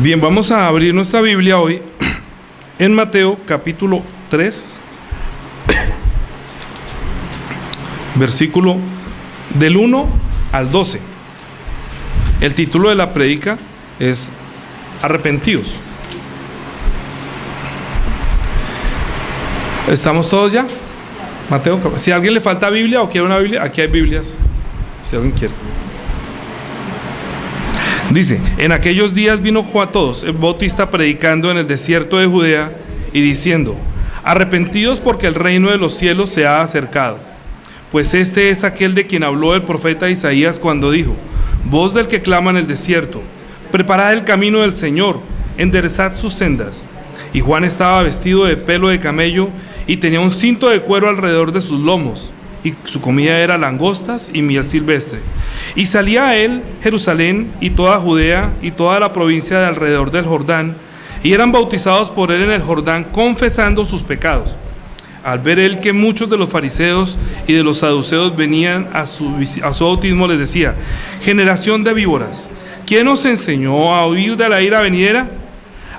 Bien, vamos a abrir nuestra Biblia hoy en Mateo capítulo 3, versículo del 1 al 12. El título de la prédica es Arrepentidos. ¿Estamos todos ya? Mateo, si a alguien le falta Biblia o quiere una Biblia, aquí hay Biblias, si alguien quiere. Dice: en aquellos días vino Juan el Bautista predicando en el desierto de Judea y diciendo: arrepentidos, porque el reino de los cielos se ha acercado. Pues este es aquel de quien habló el profeta Isaías cuando dijo: voz del que clama en el desierto, preparad el camino del Señor, enderezad sus sendas. Y Juan estaba vestido de pelo de camello y tenía un cinto de cuero alrededor de sus lomos, y su comida era langostas y miel silvestre. Y salía a él Jerusalén y toda Judea y toda la provincia de alrededor del Jordán, y eran bautizados por él en el Jordán, confesando sus pecados. Al ver él que muchos de los fariseos y de los saduceos venían a su bautismo, les decía: generación de víboras, ¿quién os enseñó a huir de la ira venidera?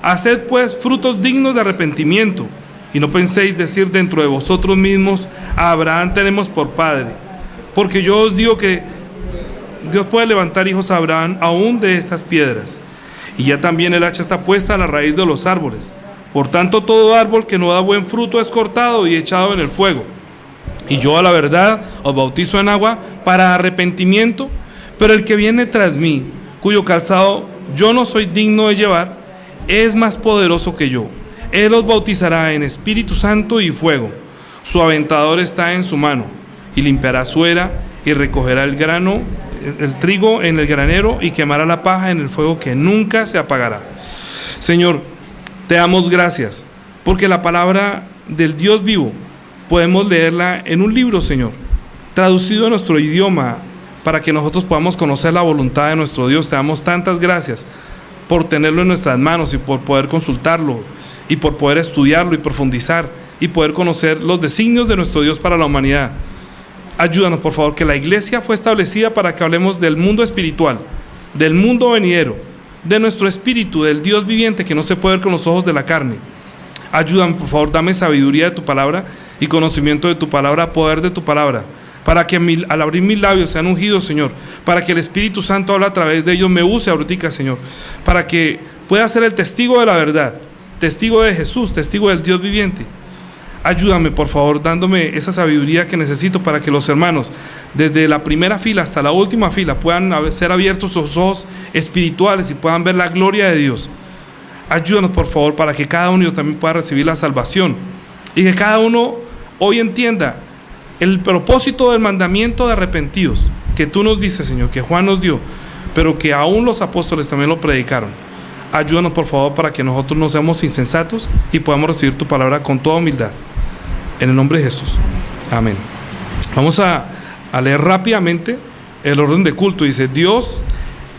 Haced pues frutos dignos de arrepentimiento, y no penséis decir dentro de vosotros mismos: a Abraham tenemos por padre. Porque yo os digo que Dios puede levantar hijos a Abraham aún de estas piedras. Y ya también el hacha está puesta a la raíz de los árboles. Por tanto, todo árbol que no da buen fruto es cortado y echado en el fuego. Y yo, a la verdad, os bautizo en agua para arrepentimiento, pero el que viene tras mí, cuyo calzado yo no soy digno de llevar, es más poderoso que yo. Él os bautizará en Espíritu Santo y fuego. Su aventador está en su mano, y limpiará su era, y recogerá el trigo en el granero, y quemará la paja en el fuego que nunca se apagará. Señor, te damos gracias, porque la palabra del Dios vivo podemos leerla en un libro, Señor, traducido a nuestro idioma, para que nosotros podamos conocer la voluntad de nuestro Dios. Te damos tantas gracias por tenerlo en nuestras manos y por poder consultarlo, y por poder estudiarlo y profundizar, y poder conocer los designios de nuestro Dios para la humanidad. Ayúdanos, por favor, que la iglesia fue establecida para que hablemos del mundo espiritual, del mundo venidero, de nuestro espíritu, del Dios viviente que no se puede ver con los ojos de la carne. Ayúdame, por favor, dame sabiduría de tu palabra y conocimiento de tu palabra, poder de tu palabra, para que al abrir mis labios sean ungidos, Señor, para que el Espíritu Santo hable a través de ellos, me use ahorita, Señor, para que pueda ser el testigo de la verdad, testigo de Jesús, testigo del Dios viviente. Ayúdame, por favor, dándome esa sabiduría que necesito para que los hermanos, desde la primera fila hasta la última fila, puedan ser abiertos sus ojos espirituales y puedan ver la gloria de Dios. Ayúdanos, por favor, para que cada uno también pueda recibir la salvación, y que cada uno hoy entienda el propósito del mandamiento de arrepentidos que tú nos dices, Señor, que Juan nos dio, pero que aún los apóstoles también lo predicaron. Ayúdanos, por favor, para que nosotros no seamos insensatos y podamos recibir tu palabra con toda humildad. En el nombre de Jesús. Amén. Vamos a leer rápidamente el orden de culto. Dice: Dios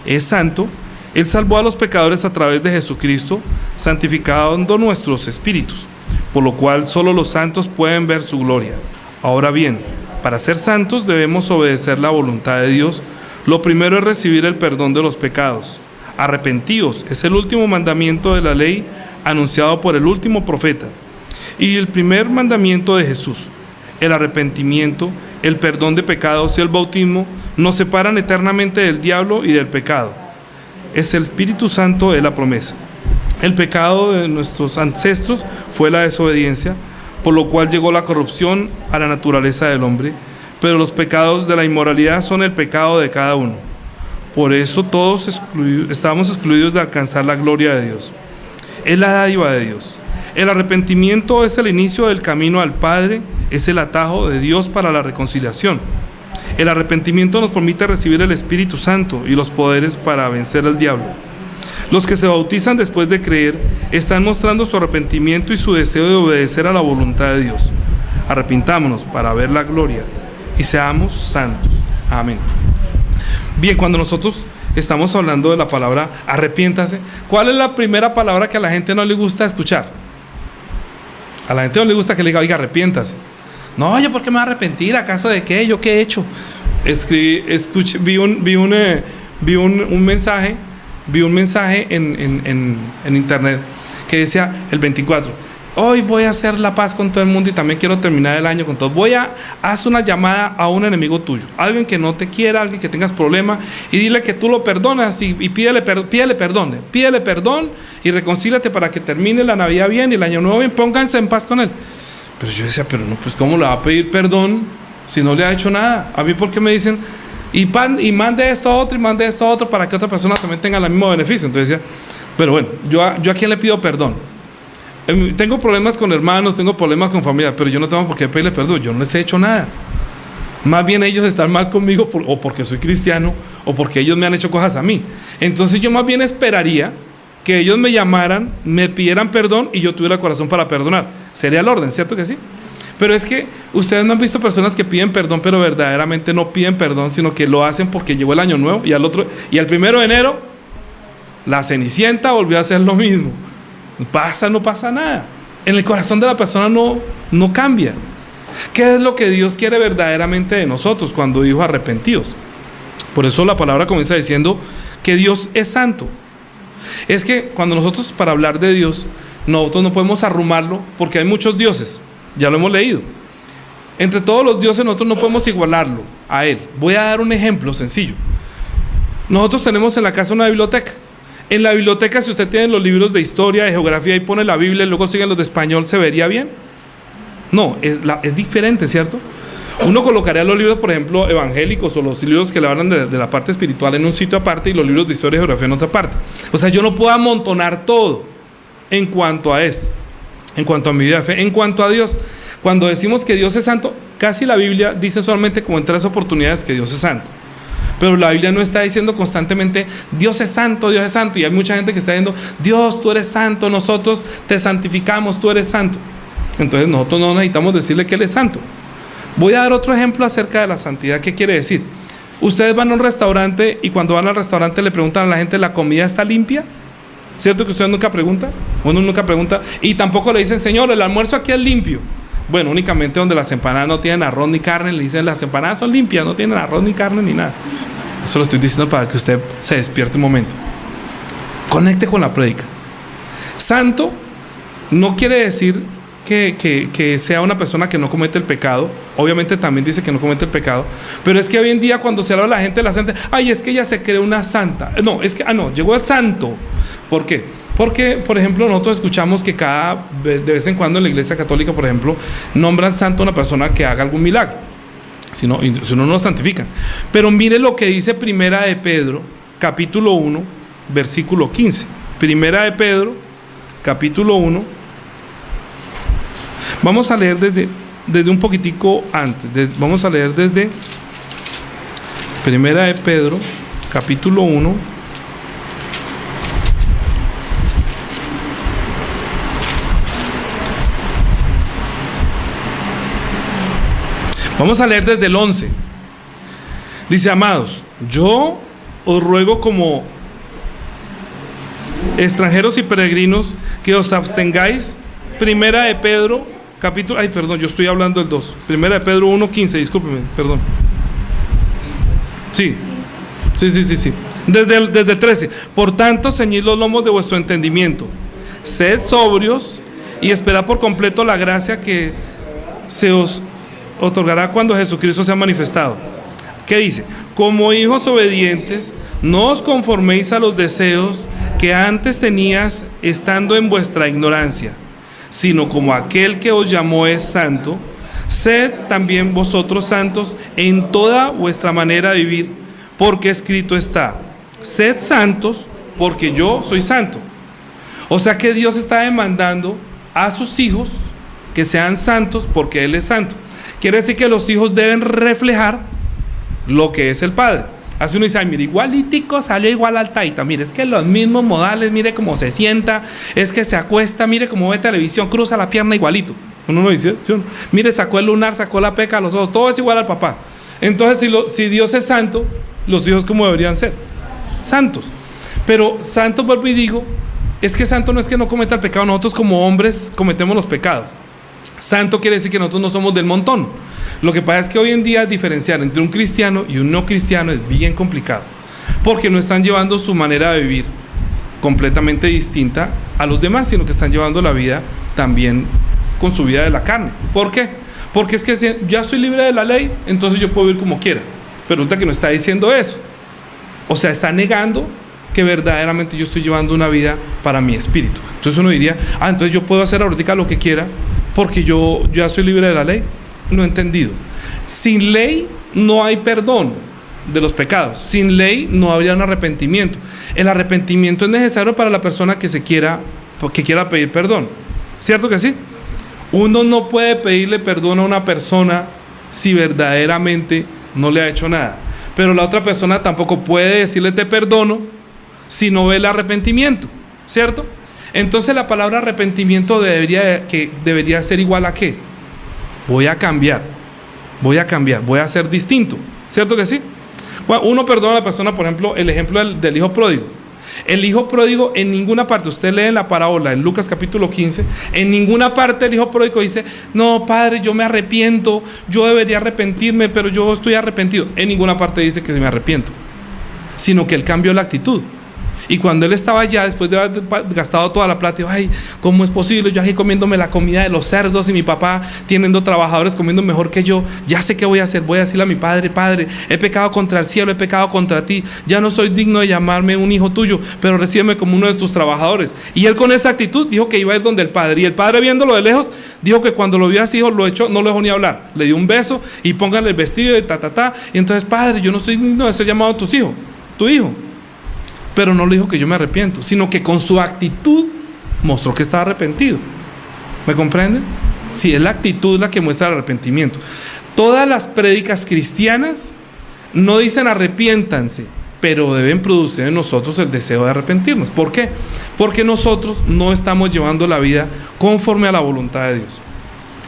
es santo. Él salvó a los pecadores a través de Jesucristo, santificando nuestros espíritus, por lo cual solo los santos pueden ver su gloria. Ahora bien, para ser santos debemos obedecer la voluntad de Dios. Lo primero es recibir el perdón de los pecados. Arrepentíos es el último mandamiento de la ley anunciado por el último profeta, y el primer mandamiento de Jesús. El arrepentimiento, el perdón de pecados y el bautismo nos separan eternamente del diablo y del pecado. Es el Espíritu Santo de la promesa. El pecado de nuestros ancestros fue la desobediencia, por lo cual llegó la corrupción a la naturaleza del hombre, pero los pecados de la inmoralidad son el pecado de cada uno. Por eso todos estamos excluidos de alcanzar la gloria de Dios. Es la dádiva de Dios. El arrepentimiento es el inicio del camino al Padre, es el atajo de Dios para la reconciliación. El arrepentimiento nos permite recibir el Espíritu Santo y los poderes para vencer al diablo. Los que se bautizan después de creer están mostrando su arrepentimiento y su deseo de obedecer a la voluntad de Dios. Arrepintámonos para ver la gloria y seamos santos. Amén. Bien, cuando nosotros estamos hablando de la palabra arrepiéntase, ¿cuál es la primera palabra que a la gente no le gusta escuchar? A la gente no le gusta que le diga: oiga, arrepiéntase. No, ¿yo por qué me voy a arrepentir? ¿Acaso de qué? ¿Yo qué he hecho? Vi un mensaje vi un mensaje en internet que decía el 24: hoy voy a hacer la paz con todo el mundo y también quiero terminar el año con todo. Haz una llamada a un enemigo tuyo, alguien que no te quiera, alguien que tengas problema, y dile que tú lo perdonas y pídele perdón y reconcíliate para que termine la Navidad bien y el Año Nuevo bien, pónganse en paz con él. Pero yo decía, pero no, pues ¿cómo le va a pedir perdón si no le ha hecho nada? A mí, ¿por qué me dicen y mande esto a otro y mande esto a otro para que otra persona también tenga el mismo beneficio? Entonces decía, pero bueno, yo a quién le pido perdón. Tengo problemas con hermanos, tengo problemas con familia, pero yo no tengo por qué pedirle perdón, yo no les he hecho nada. Más bien ellos están mal conmigo o porque soy cristiano o porque ellos me han hecho cosas a mí. Entonces yo más bien esperaría que ellos me llamaran, me pidieran perdón y yo tuviera el corazón para perdonar. Sería el orden, ¿cierto que sí? Pero es que ustedes no han visto personas que piden perdón, pero verdaderamente no piden perdón, sino que lo hacen porque llegó el año nuevo y al 1 de enero la Cenicienta volvió a hacer lo mismo. No pasa nada. En el corazón de la persona no cambia. ¿Qué es lo que Dios quiere verdaderamente de nosotros cuando dijo arrepentidos? Por eso la palabra comienza diciendo que Dios es santo. Es que cuando nosotros, para hablar de Dios, nosotros no podemos arrumarlo porque hay muchos dioses, ya lo hemos leído. Entre todos los dioses nosotros no podemos igualarlo a Él. Voy a dar un ejemplo sencillo. Nosotros tenemos en la casa una biblioteca. En la biblioteca, si usted tiene los libros de historia, de geografía y pone la Biblia y luego siguen los de español, ¿se vería bien? No, es diferente, ¿cierto? Uno colocaría los libros, por ejemplo, evangélicos o los libros que le hablan de la parte espiritual en un sitio aparte y los libros de historia y geografía en otra parte. O sea, yo no puedo amontonar todo en cuanto a esto, en cuanto a mi vida de fe, en cuanto a Dios. Cuando decimos que Dios es santo, casi la Biblia dice solamente como en 3 oportunidades que Dios es santo. Pero la Biblia no está diciendo constantemente Dios es santo, Dios es santo. Y hay mucha gente que está diciendo Dios, tú eres santo, nosotros te santificamos, tú eres santo. Entonces nosotros no necesitamos decirle que Él es santo. Voy a dar otro ejemplo acerca de la santidad. ¿Qué quiere decir? Ustedes van a un restaurante y cuando van al restaurante le preguntan a la gente, ¿la comida está limpia? ¿Cierto que ustedes nunca preguntan? Uno nunca pregunta. Y tampoco le dicen, Señor, el almuerzo aquí es limpio. Bueno, únicamente donde las empanadas no tienen arroz ni carne, le dicen las empanadas son limpias, no tienen arroz ni carne ni nada. Eso lo estoy diciendo para que usted se despierte un momento. Conecte con la prédica. Santo no quiere decir que sea una persona que no comete el pecado. Obviamente también dice que no comete el pecado. Pero es que hoy en día cuando se habla de la gente de la santa, ay, es que ella se cree una santa. No, es que, llegó el santo. ¿Por qué? Porque, por ejemplo, nosotros escuchamos que de vez en cuando en la iglesia católica, por ejemplo, nombran santo a una persona que haga algún milagro. Si no lo santifican. Pero mire lo que dice Primera de Pedro, capítulo 1, versículo 15. Primera de Pedro, capítulo 1. Vamos a leer desde un poquitico antes. Vamos a leer desde Primera de Pedro, capítulo 1. Vamos a leer desde el 11. Dice, amados, yo os ruego como extranjeros y peregrinos que os abstengáis. Primera de Pedro, capítulo... Ay, perdón, yo estoy hablando del 2. Primera de Pedro 1:15, discúlpeme, perdón. Sí. Desde el 13. Por tanto, ceñid los lomos de vuestro entendimiento. Sed sobrios y esperad por completo la gracia que se os otorgará cuando Jesucristo sea manifestado. ¿Qué dice? Como hijos obedientes, no os conforméis a los deseos que antes tenías estando en vuestra ignorancia, sino como aquel que os llamó es santo, sed también vosotros santos en toda vuestra manera de vivir, porque escrito está, sed santos porque yo soy santo. O sea que Dios está demandando a sus hijos que sean santos porque Él es santo. Quiere decir que los hijos deben reflejar lo que es el Padre. Así uno dice, ay, mire, igualitico salió igual al taita, mire, es que los mismos modales, mire cómo se sienta, es que se acuesta, mire cómo ve televisión, cruza la pierna igualito. Uno no dice, ¿sí? Mire, sacó el lunar, sacó la peca, los ojos, todo es igual al papá. Entonces, si Dios es santo, los hijos ¿cómo deberían ser? Santos. Pero santo, vuelvo y digo, es que santo no es que no cometa el pecado, nosotros como hombres cometemos los pecados. Santo quiere decir que nosotros no somos del montón. Lo que pasa es que hoy en día diferenciar entre un cristiano y un no cristiano es bien complicado, porque no están llevando su manera de vivir completamente distinta a los demás, sino que están llevando la vida también con su vida de la carne. ¿Por qué? Porque es que si ya soy libre de la ley, entonces yo puedo vivir como quiera. Pero resulta que no está diciendo eso. O sea, está negando que verdaderamente yo estoy llevando una vida para mi espíritu. Entonces uno diría, entonces yo puedo hacer ahorita lo que quiera porque yo ya soy libre de la ley. No he entendido. Sin ley no hay perdón de los pecados. Sin ley no habría un arrepentimiento. El arrepentimiento es necesario para la persona que quiera pedir perdón. ¿Cierto que sí? Uno no puede pedirle perdón a una persona si verdaderamente no le ha hecho nada. Pero la otra persona tampoco puede decirle te perdono si no ve el arrepentimiento. ¿Cierto? Entonces la palabra arrepentimiento debería ser igual a ¿qué? Voy a cambiar, voy a ser distinto. ¿Cierto que sí? Uno perdona a la persona, por ejemplo, el ejemplo del hijo pródigo. El hijo pródigo en ninguna parte, usted lee en la parábola, en Lucas capítulo 15, en ninguna parte el hijo pródigo dice, no, padre, yo me arrepiento, yo debería arrepentirme, pero yo estoy arrepentido. En ninguna parte dice que se me arrepiento, sino que él cambió la actitud. Y cuando él estaba allá, después de haber gastado toda la plata, dijo, ay, ¿cómo es posible? Yo aquí comiéndome la comida de los cerdos y mi papá teniendo trabajadores comiendo mejor que yo. Ya sé qué voy a hacer. Voy a decirle a mi padre, padre, he pecado contra el cielo, he pecado contra ti. Ya no soy digno de llamarme un hijo tuyo, pero recíbeme como uno de tus trabajadores. Y él con esta actitud dijo que iba a ir donde el padre. Y el padre, viéndolo de lejos, dijo que cuando lo vio a su hijo, lo echó, no lo dejó ni hablar. Le dio un beso y póngale el vestido de ta. Y entonces, padre, yo no soy digno de ser llamado tu hijo. Pero no le dijo que yo me arrepiento, sino que con su actitud mostró que estaba arrepentido. ¿Me comprenden? Sí, es la actitud la que muestra el arrepentimiento. Todas las prédicas cristianas no dicen arrepiéntanse, pero deben producir en nosotros el deseo de arrepentirnos. ¿Por qué? Porque nosotros no estamos llevando la vida conforme a la voluntad de Dios.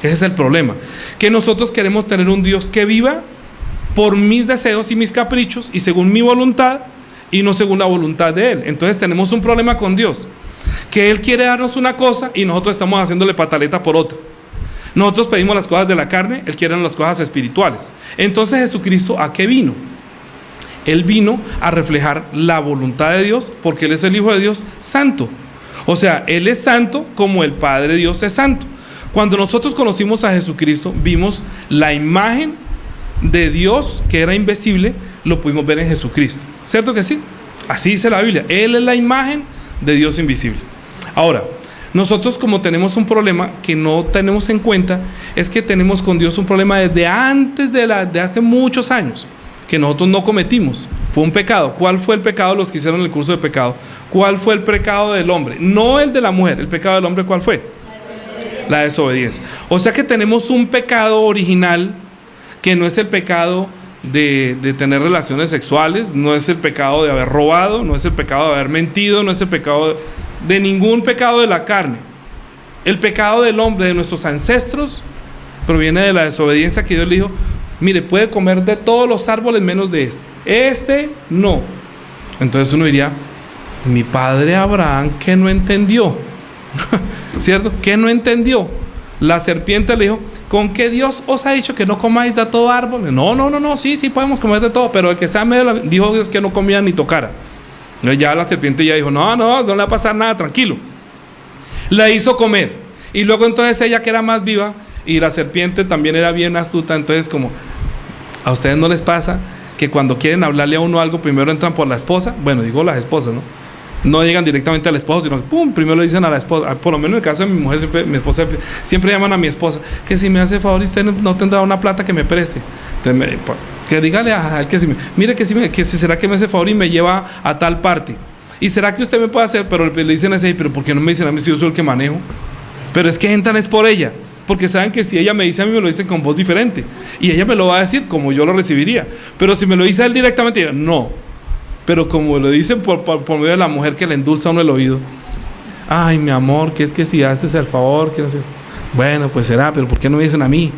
Ese es el problema, que nosotros queremos tener un Dios que viva por mis deseos y mis caprichos y según mi voluntad, y no según la voluntad de Él. Entonces tenemos un problema con Dios, que Él quiere darnos una cosa y nosotros estamos haciéndole pataleta por otra. Nosotros pedimos las cosas de la carne, Él quiere las cosas espirituales. Entonces Jesucristo, ¿a qué vino? Él vino a reflejar la voluntad de Dios, porque Él es el Hijo de Dios santo. O sea, Él es santo como el Padre Dios es santo. Cuando nosotros conocimos a Jesucristo, vimos la imagen de Dios que era invisible, lo pudimos ver en Jesucristo. ¿Cierto que sí? Así dice la Biblia. Él es la imagen de Dios invisible. Ahora, nosotros como tenemos un problema que no tenemos en cuenta, es que tenemos con Dios un problema desde antes de hace muchos años, que nosotros no cometimos. Fue un pecado. ¿Cuál fue el pecado de los que hicieron el curso de pecado? ¿Cuál fue el pecado del hombre? No el de la mujer. ¿El pecado del hombre cuál fue? La desobediencia. O sea que tenemos un pecado original que no es el pecado de tener relaciones sexuales, no es el pecado de haber robado, no es el pecado de haber mentido, no es el pecado de ningún pecado de la carne. El pecado del hombre, de nuestros ancestros, proviene de la desobediencia, que Dios le dijo, mire, puede comer de todos los árboles menos de este no. Entonces uno diría, mi padre Abraham, que no entendió, ¿cierto? ¿Qué no entendió? La serpiente le dijo, ¿con qué Dios os ha dicho que no comáis de todo árbol? No, sí podemos comer de todo, pero el que está en medio dijo Dios que no comía ni tocara. Ya la serpiente ya dijo, no le va a pasar nada, tranquilo. La hizo comer, y luego entonces ella, que era más viva, y la serpiente también era bien astuta, entonces como, ¿a ustedes no les pasa que cuando quieren hablarle a uno algo, primero entran por la esposa? Bueno, digo las esposas, ¿no? No llegan directamente al esposo, sino que primero le dicen a la esposa. Por lo menos en el caso de mi mujer, mi esposa siempre llaman a mi esposa, que si me hace favor, usted no tendrá una plata que me preste. Entonces, que dígale a él que si mire que si será que me hace favor y me lleva a tal parte. Y será que usted me puede hacer, pero le dicen así, pero ¿por qué no me dicen a mí si yo soy el que manejo? Pero es que entran es por ella, porque saben que si ella me dice a mí, me lo dicen con voz diferente, y ella me lo va a decir como yo lo recibiría. Pero si me lo dice a él directamente, ella, no. Pero como lo dicen por medio de la mujer que le endulza a uno el oído, ay, mi amor, que es que si haces el favor, que no sé. Bueno, pues será, pero ¿por qué no me dicen a mí?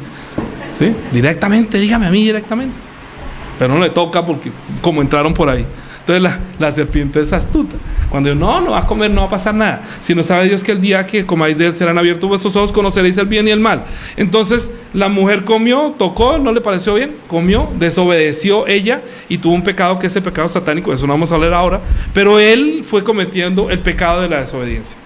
¿Sí? Directamente, dígame a mí directamente. Pero no le toca porque como entraron por ahí, Entonces la serpiente es astuta. Cuando dice, no va a comer, no va a pasar nada. Si no sabe Dios que el día que comáis de él serán abiertos vuestros ojos, conoceréis el bien y el mal. Entonces la mujer comió, tocó, no le pareció bien, comió, desobedeció ella y tuvo un pecado que es el pecado satánico, de eso no vamos a hablar ahora, pero él fue cometiendo el pecado de la desobediencia.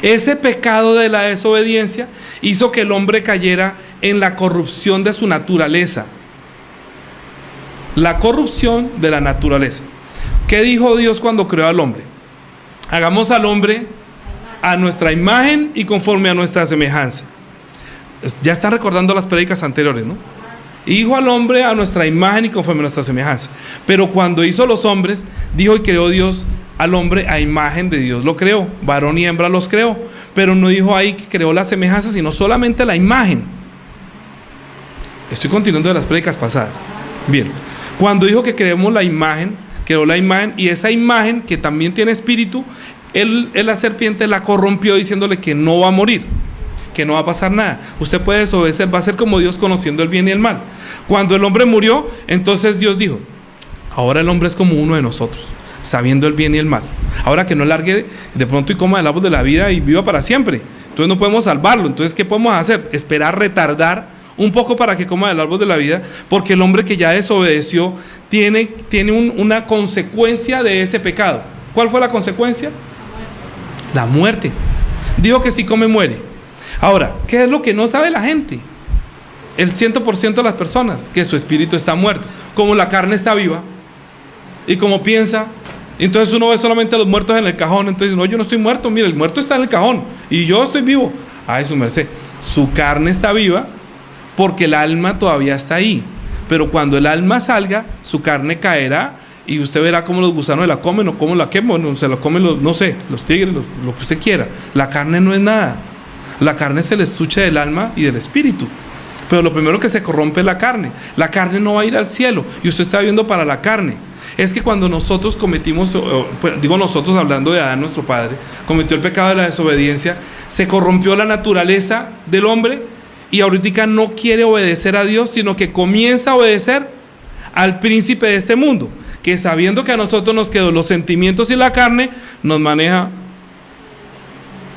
Ese pecado de la desobediencia hizo que el hombre cayera en la corrupción de su naturaleza. La corrupción de la naturaleza. ¿Qué dijo Dios cuando creó al hombre? Hagamos al hombre a nuestra imagen y conforme a nuestra semejanza. Ya están recordando las prédicas anteriores, ¿no? Hizo al hombre a nuestra imagen y conforme a nuestra semejanza. Pero cuando hizo los hombres, dijo y creó Dios al hombre a imagen de Dios. Lo creó, varón y hembra los creó. Pero no dijo ahí que creó la semejanza, sino solamente la imagen. Estoy continuando de las prédicas pasadas. Bien, cuando dijo que creemos la imagen, creó la imagen, y esa imagen que también tiene espíritu, él la serpiente la corrompió diciéndole que no va a morir, que no va a pasar nada. Usted puede desobedecer, va a ser como Dios conociendo el bien y el mal. Cuando el hombre murió, entonces Dios dijo, ahora el hombre es como uno de nosotros, sabiendo el bien y el mal. Ahora que no largue de pronto y coma del árbol de la vida y viva para siempre. Entonces no podemos salvarlo. Entonces, ¿qué podemos hacer? Esperar, retardar un poco para que coma del árbol de la vida, porque el hombre que ya desobedeció tiene una consecuencia de ese pecado. ¿Cuál fue la consecuencia? La muerte. Dijo que si come muere. Ahora, ¿qué es lo que no sabe la gente? El 100% de las personas, que su espíritu está muerto. Como la carne está viva y como piensa, entonces uno ve solamente a los muertos en el cajón. Entonces, no, yo no estoy muerto, mire, el muerto está en el cajón y yo estoy vivo. Ay, su merced, su carne está viva porque el alma todavía está ahí. Pero cuando el alma salga, su carne caerá y usted verá cómo los gusanos la comen o cómo la queman, o se la comen los, no sé, los tigres, lo que usted quiera. La carne no es nada. La carne es el estuche del alma y del espíritu. Pero lo primero que se corrompe es la carne. La carne no va a ir al cielo y usted está viviendo para la carne. Es que cuando nosotros cometimos, digo nosotros hablando de Adán, nuestro padre, cometió el pecado de la desobediencia, se corrompió la naturaleza del hombre y ahorita no quiere obedecer a Dios, sino que comienza a obedecer al príncipe de este mundo, que sabiendo que a nosotros nos quedó los sentimientos y la carne, nos maneja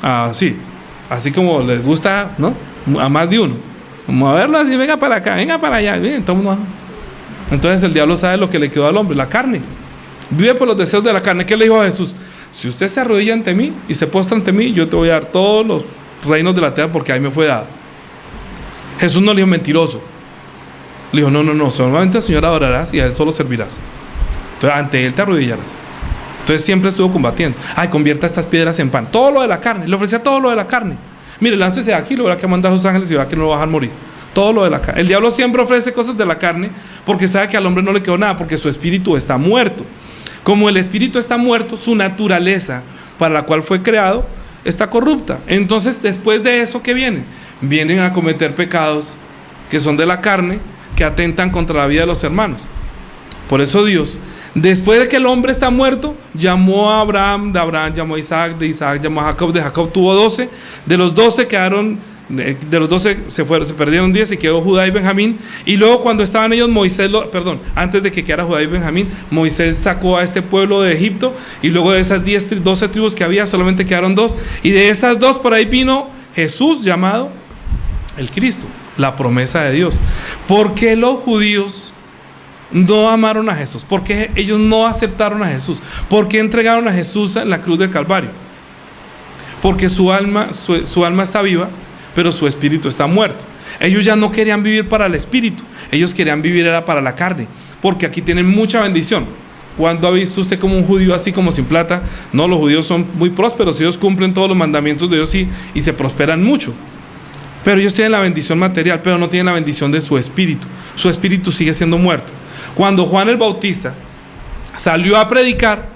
así como les gusta, ¿no? A más de uno. Vamos a verlo así, venga para acá, venga para allá. Entonces el diablo sabe lo que le quedó al hombre, la carne. Vive por los deseos de la carne. ¿Qué le dijo a Jesús? Si usted se arrodilla ante mí y se postra ante mí, yo te voy a dar todos los reinos de la tierra porque ahí me fue dado. Jesús no le dijo mentiroso. Le dijo, no, solamente al Señor adorarás y a Él solo servirás. Entonces ante Él te arrodillarás. Entonces siempre estuvo combatiendo. Ay, convierta estas piedras en pan. Todo lo de la carne. Le ofrecía todo lo de la carne. Mire, láncese de aquí, lo verá que mandar a los ángeles y verá que no lo van a dejar morir. Todo lo de la carne. El diablo siempre ofrece cosas de la carne porque sabe que al hombre no le quedó nada, porque su espíritu está muerto. Como el espíritu está muerto, su naturaleza para la cual fue creado está corrupta. Entonces después de eso, ¿qué vienen? Vienen a cometer pecados que son de la carne, que atentan contra la vida de los hermanos. Por eso Dios, después de que el hombre está muerto, llamó a Abraham, de Abraham llamó a Isaac, de Isaac llamó a Jacob, de Jacob tuvo 12, de los 12 quedaron, de los 12 se perdieron 10 y quedó Judá y Benjamín. Y luego cuando estaban ellos, antes de que quedara Judá y Benjamín, Moisés sacó a este pueblo de Egipto, y luego de esas 12 tribus que había, solamente quedaron 2, y de esas 2 por ahí vino Jesús, llamado el Cristo, la promesa de Dios. ¿Por qué los judíos no amaron a Jesús? ¿Por qué ellos no aceptaron a Jesús? ¿Por qué entregaron a Jesús en la cruz del Calvario? Porque su alma está viva, pero su espíritu está muerto. Ellos ya no querían vivir para el espíritu, ellos querían vivir era para la carne, porque aquí tienen mucha bendición. ¿Cuándo ha visto usted como un judío así como sin plata? No, los judíos son muy prósperos, ellos cumplen todos los mandamientos de Dios y se prosperan mucho. Pero ellos tienen la bendición material, pero no tienen la bendición de su espíritu. Su espíritu sigue siendo muerto. Cuando Juan el Bautista salió a predicar,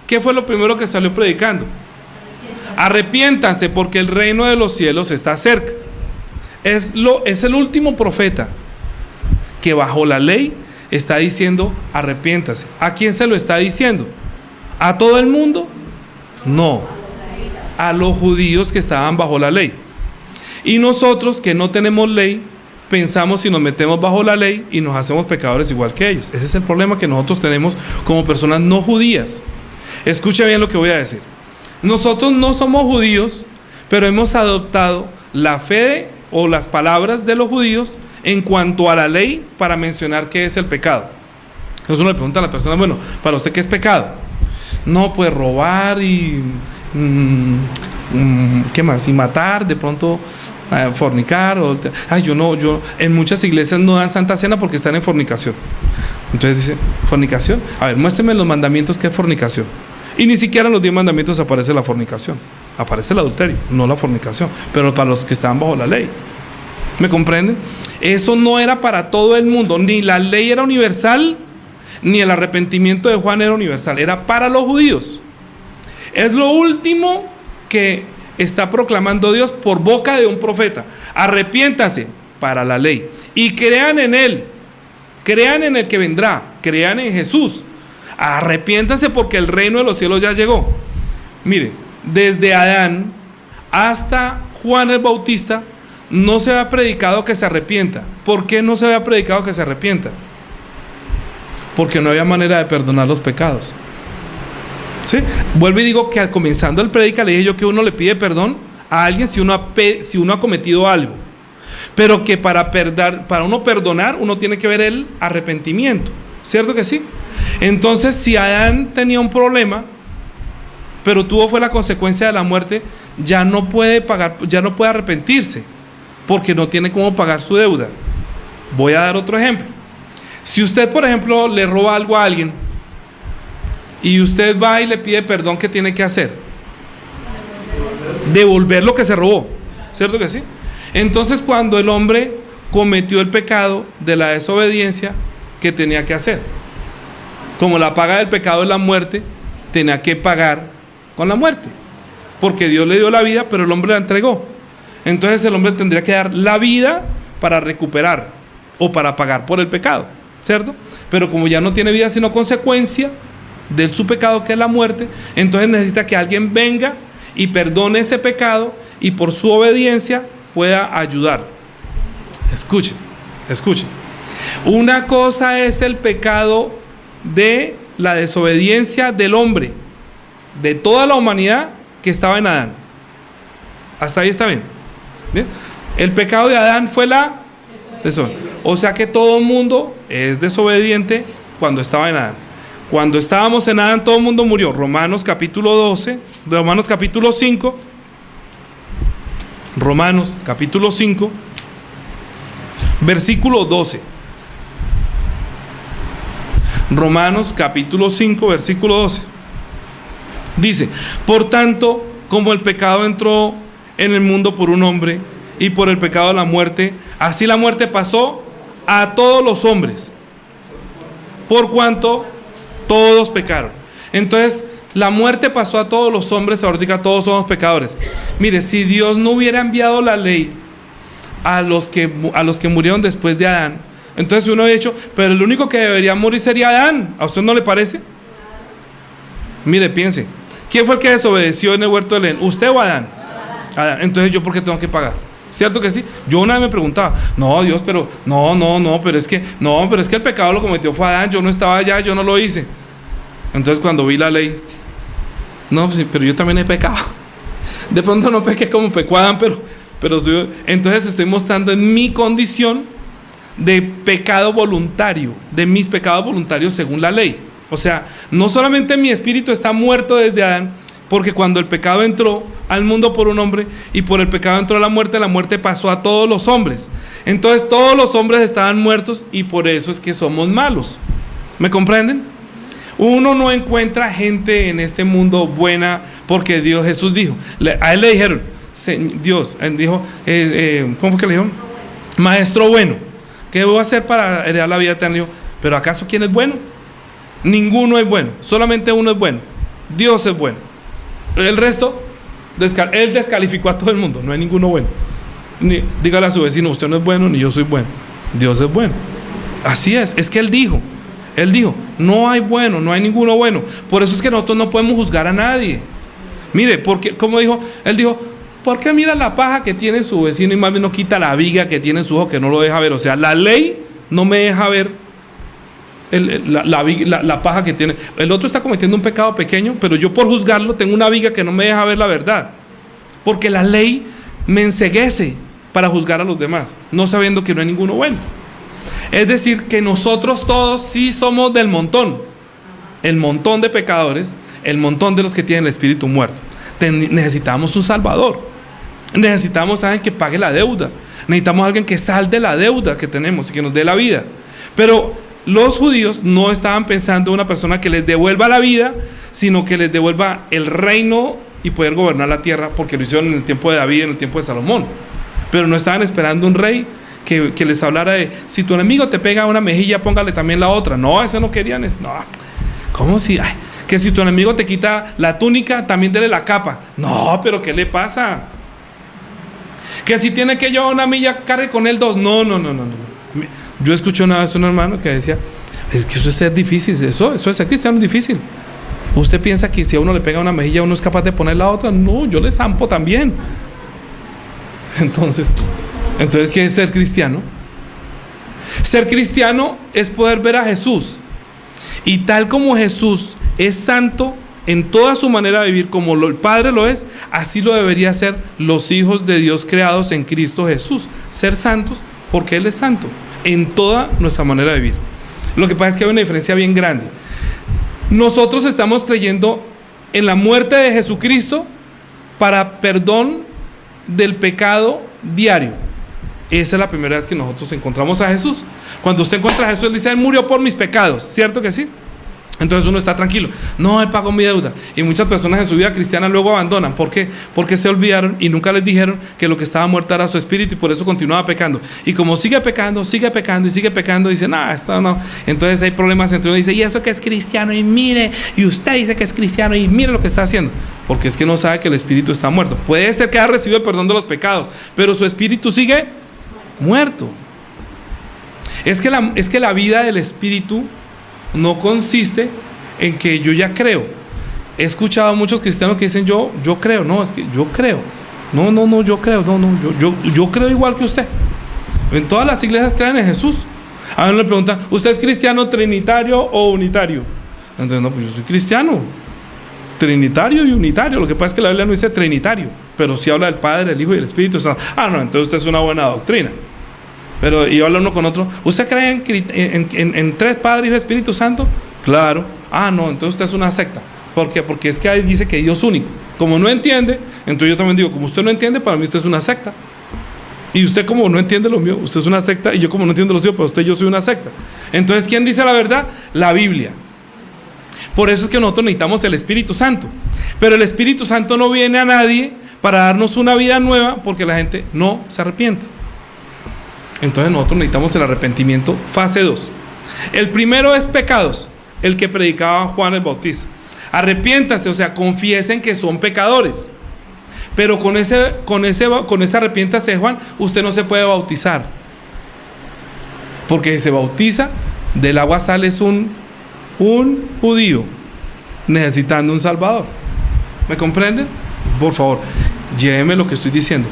¿qué fue lo primero que salió predicando? Arrepiéntanse porque el reino de los cielos está cerca. Es el último profeta que bajo la ley está diciendo arrepiéntase. ¿A quién se lo está diciendo? ¿A todo el mundo? No, a los judíos que estaban bajo la ley. Y nosotros que no tenemos ley, pensamos y nos metemos bajo la ley y nos hacemos pecadores igual que ellos. Ese es el problema que nosotros tenemos como personas no judías. Escucha bien lo que voy a decir. Nosotros no somos judíos, pero hemos adoptado la fe o las palabras de los judíos en cuanto a la ley para mencionar qué es el pecado. Entonces uno le pregunta a la persona, bueno, ¿para usted qué es pecado? No, pues robar y ¿qué más? Y matar, de pronto fornicar. Yo en muchas iglesias no dan Santa Cena porque están en fornicación. Entonces dice, ¿fornicación? A ver, muéstrame los mandamientos que es fornicación. Y ni siquiera en los 10 mandamientos aparece la fornicación. Aparece el adulterio, no la fornicación, pero para los que estaban bajo la ley. ¿Me comprenden? Eso no era para todo el mundo, ni la ley era universal, ni el arrepentimiento de Juan era universal, era para los judíos. Es lo último que está proclamando Dios por boca de un profeta. Arrepiéntase para la ley y crean en Él, crean en el que vendrá, crean en Jesús. Arrepiéntase porque el reino de los cielos ya llegó. Mire, desde Adán hasta Juan el Bautista no se había predicado que se arrepienta. ¿Por qué no se había predicado que se arrepienta? Porque no había manera de perdonar los pecados. ¿Sí? Vuelvo y digo que al comenzando el predica le dije yo que uno le pide perdón a alguien si uno ha cometido algo, pero que para uno perdonar uno tiene que ver el arrepentimiento, ¿cierto que sí? Entonces si Adán tenía un problema, pero fue la consecuencia de la muerte, ya no puede pagar, ya no puede arrepentirse, porque no tiene cómo pagar su deuda. Voy a dar otro ejemplo. Si usted, por ejemplo, le roba algo a alguien y usted va y le pide perdón, ¿qué tiene que hacer? Devolver lo que se robó, ¿cierto que sí? Entonces, cuando el hombre cometió el pecado de la desobediencia, ¿qué tenía que hacer? Como la paga del pecado es la muerte, tenía que pagar con la muerte, porque Dios le dio la vida, pero el hombre la entregó. Entonces el hombre tendría que dar la vida para recuperar o para pagar por el pecado, ¿cierto? Pero como ya no tiene vida sino consecuencia de su pecado, que es la muerte, entonces necesita que alguien venga y perdone ese pecado y por su obediencia pueda ayudar. Escuchen. Una cosa es el pecado de la desobediencia del hombre, de toda la humanidad que estaba en Adán. Hasta ahí está bien. ¿Bien? El pecado de Adán fue la desobediencia. O sea que todo el mundo es desobediente cuando estaba en Adán. Cuando estábamos en Adán todo el mundo murió. Romanos capítulo 12, Romanos capítulo 5, Romanos capítulo 5, versículo 12. Romanos capítulo 5, versículo 12. Dice, por tanto, como el pecado entró en el mundo por un hombre y por el pecado la muerte, así la muerte pasó a todos los hombres, por cuanto todos pecaron. Entonces, la muerte pasó a todos los hombres, ahorita todos somos pecadores. Mire, si Dios no hubiera enviado la ley a los que murieron después de Adán, entonces uno ha dicho, pero el único que debería morir sería Adán. ¿A usted no le parece? Mire, piense, ¿quién fue el que desobedeció en el huerto de Edén? ¿Usted o Adán? Adán. Entonces, ¿yo por qué tengo que pagar? ¿Cierto que sí? Yo una vez me preguntaba, no, Dios, pero pero es que el pecado lo cometió fue Adán, yo no estaba allá, yo no lo hice. Entonces cuando vi la ley, no, pero yo también he pecado. De pronto no pequé como pecó Adán, pero entonces estoy mostrando en mi condición de pecado voluntario, de mis pecados voluntarios según la ley. O sea, no solamente mi espíritu está muerto desde Adán, porque cuando el pecado entró al mundo por un hombre y por el pecado entró la muerte pasó a todos los hombres. Entonces todos los hombres estaban muertos y por eso es que somos malos. ¿Me comprenden? Uno no encuentra gente en este mundo buena porque Jesús dijo, a él le dijeron, Dios dijo, ¿cómo fue que le dijo? Maestro bueno, ¿qué debo hacer para heredar la vida eterna? Dijo, pero ¿acaso quién es bueno? Ninguno es bueno, solamente uno es bueno, Dios es bueno. El resto, él descalificó a todo el mundo, no hay ninguno bueno. Dígale a su vecino, usted no es bueno ni yo soy bueno, Dios es bueno. Así es que Él dijo, no hay bueno, no hay ninguno bueno. Por eso es que nosotros no podemos juzgar a nadie. Mire, porque como dijo, Él dijo, ¿por qué mira la paja que tiene su vecino y más bien no quita la viga que tiene su ojo que no lo deja ver? O sea, la ley no me deja ver la paja que tiene. El otro está cometiendo un pecado pequeño, pero yo por juzgarlo tengo una viga que no me deja ver la verdad. Porque la ley me enceguece para juzgar a los demás, no sabiendo que no hay ninguno bueno. Es decir, que nosotros todos sí somos del montón. El montón de pecadores, el montón de los que tienen el espíritu muerto. Necesitamos un salvador. Necesitamos a alguien que pague la deuda. Necesitamos a alguien que salde la deuda que tenemos y que nos dé la vida. Pero los judíos no estaban pensando en una persona que les devuelva la vida, sino que les devuelva el reino y poder gobernar la tierra, porque lo hicieron en el tiempo de David, en el tiempo de Salomón. Pero no estaban esperando un rey que les hablara de, si tu enemigo te pega una mejilla, póngale también la otra. No, eso no querían. No, ¿cómo si? Ay, que si tu enemigo te quita la túnica, también dele la capa. No, pero ¿qué le pasa? Que si tiene que llevar una milla, cargue con él dos. No. Yo escuché una vez a un hermano que decía, es que eso es ser difícil, eso es ser cristiano difícil. ¿Usted piensa que si a uno le pega una mejilla, uno es capaz de poner la otra? No, yo le zampo también. Entonces, ¿qué es ser cristiano? Ser cristiano es poder ver a Jesús. Y tal como Jesús es santo en toda su manera de vivir, como el Padre lo es, así lo debería ser los hijos de Dios creados en Cristo Jesús. Ser santos porque Él es santo en toda nuestra manera de vivir. Lo que pasa es que hay una diferencia bien grande. Nosotros estamos creyendo en la muerte de Jesucristo para perdón del pecado diario. Esa es la primera vez que nosotros encontramos a Jesús. Cuando usted encuentra a Jesús, Él dice, Él murió por mis pecados, ¿cierto que sí? Entonces uno está tranquilo. No, Él pagó mi deuda. Y muchas personas en su vida cristiana luego abandonan. ¿Por qué? Porque se olvidaron y nunca les dijeron que lo que estaba muerto era su espíritu, y por eso continuaba pecando. Y como sigue pecando, dicen, esto no. Entonces hay problemas entre uno y dice, y eso que es cristiano, y mire, y usted dice que es cristiano, y mire lo que está haciendo. Porque es que no sabe que el espíritu está muerto. Puede ser que haya recibido el perdón de los pecados, pero su espíritu sigue muerto. Es que la vida del espíritu no consiste en que yo ya creo. He escuchado a muchos cristianos que dicen yo creo. No, es que yo creo. No, yo creo. Yo creo igual que usted. En todas las iglesias creen en Jesús. A mí me preguntan, ¿usted es cristiano trinitario o unitario? Entonces, no, pues yo soy cristiano trinitario y unitario. Lo que pasa es que la Biblia no dice trinitario, pero sí habla del Padre, el Hijo y el Espíritu Santo. No, entonces usted es una buena doctrina. Pero y habla uno con otro, ¿usted cree en tres Padre, Hijo y Espíritu Santo? Claro. No, entonces usted es una secta. ¿Por qué? Porque es que ahí dice que Dios es único. Como no entiende, entonces yo también digo, como usted no entiende, para mí usted es una secta. Y usted como no entiende lo mío, usted es una secta. Y yo como no entiendo lo suyo, para usted yo soy una secta. Entonces, ¿quién dice la verdad? La Biblia. Por eso es que nosotros necesitamos el Espíritu Santo. Pero el Espíritu Santo no viene a nadie para darnos una vida nueva, porque la gente no se arrepiente. Entonces nosotros necesitamos el arrepentimiento, fase 2. El primero es pecados, el que predicaba Juan el Bautista. Arrepiéntanse, o sea, confiesen que son pecadores. Pero con ese arrepiéntase de Juan, usted no se puede bautizar. Porque si se bautiza, del agua sale es un judío necesitando un salvador. ¿Me comprenden? Por favor, lléveme lo que estoy diciendo.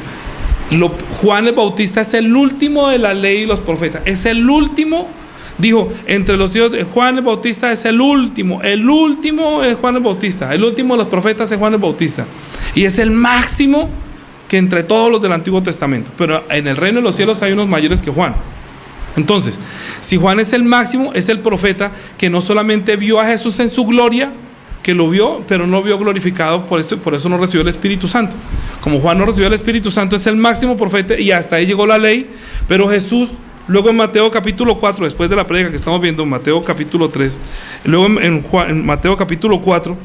Juan el Bautista es el último de la ley y los profetas. Es el último, dijo, entre los hijos de Juan el Bautista es el último. El último es Juan el Bautista. El último de los profetas es Juan el Bautista. Y es el máximo que entre todos los del Antiguo Testamento. Pero en el reino de los cielos hay unos mayores que Juan. Entonces, si Juan es el máximo, es el profeta que no solamente vio a Jesús en su gloria, que lo vio, pero no vio glorificado por esto, y por eso no recibió el Espíritu Santo. Como Juan no recibió el Espíritu Santo, es el máximo profeta y hasta ahí llegó la ley. Pero Jesús, luego en Mateo capítulo 4, después de la prédica que estamos viendo, en Mateo capítulo 3, luego en Mateo capítulo 4,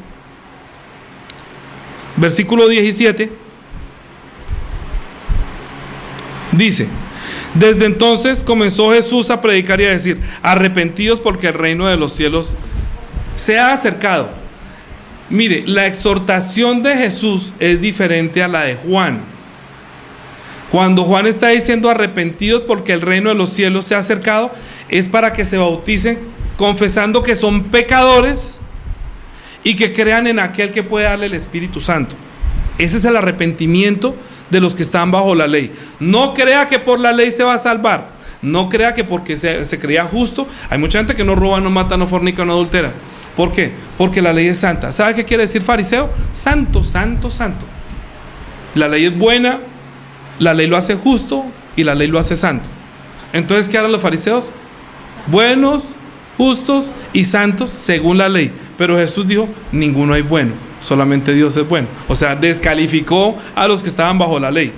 versículo 17, dice: desde entonces comenzó Jesús a predicar y a decir, arrepentidos porque el reino de los cielos se ha acercado. Mire, la exhortación de Jesús es diferente a la de Juan. Cuando Juan está diciendo arrepentidos porque el reino de los cielos se ha acercado, es para que se bauticen confesando que son pecadores y que crean en aquel que puede darle el Espíritu Santo. Ese es el arrepentimiento de los que están bajo la ley. No crea que por la ley se va a salvar. No crea que porque se creía justo. Hay mucha gente que no roba, no mata, no fornica, no adultera. ¿Por qué? Porque la ley es santa. ¿Sabe qué quiere decir fariseo? Santo, santo, santo. La ley es buena, la ley lo hace justo y la ley lo hace santo. Entonces, ¿qué harán los fariseos? Buenos, justos y santos según la ley. Pero Jesús dijo, ninguno hay bueno, solamente Dios es bueno. O sea, descalificó a los que estaban bajo la ley.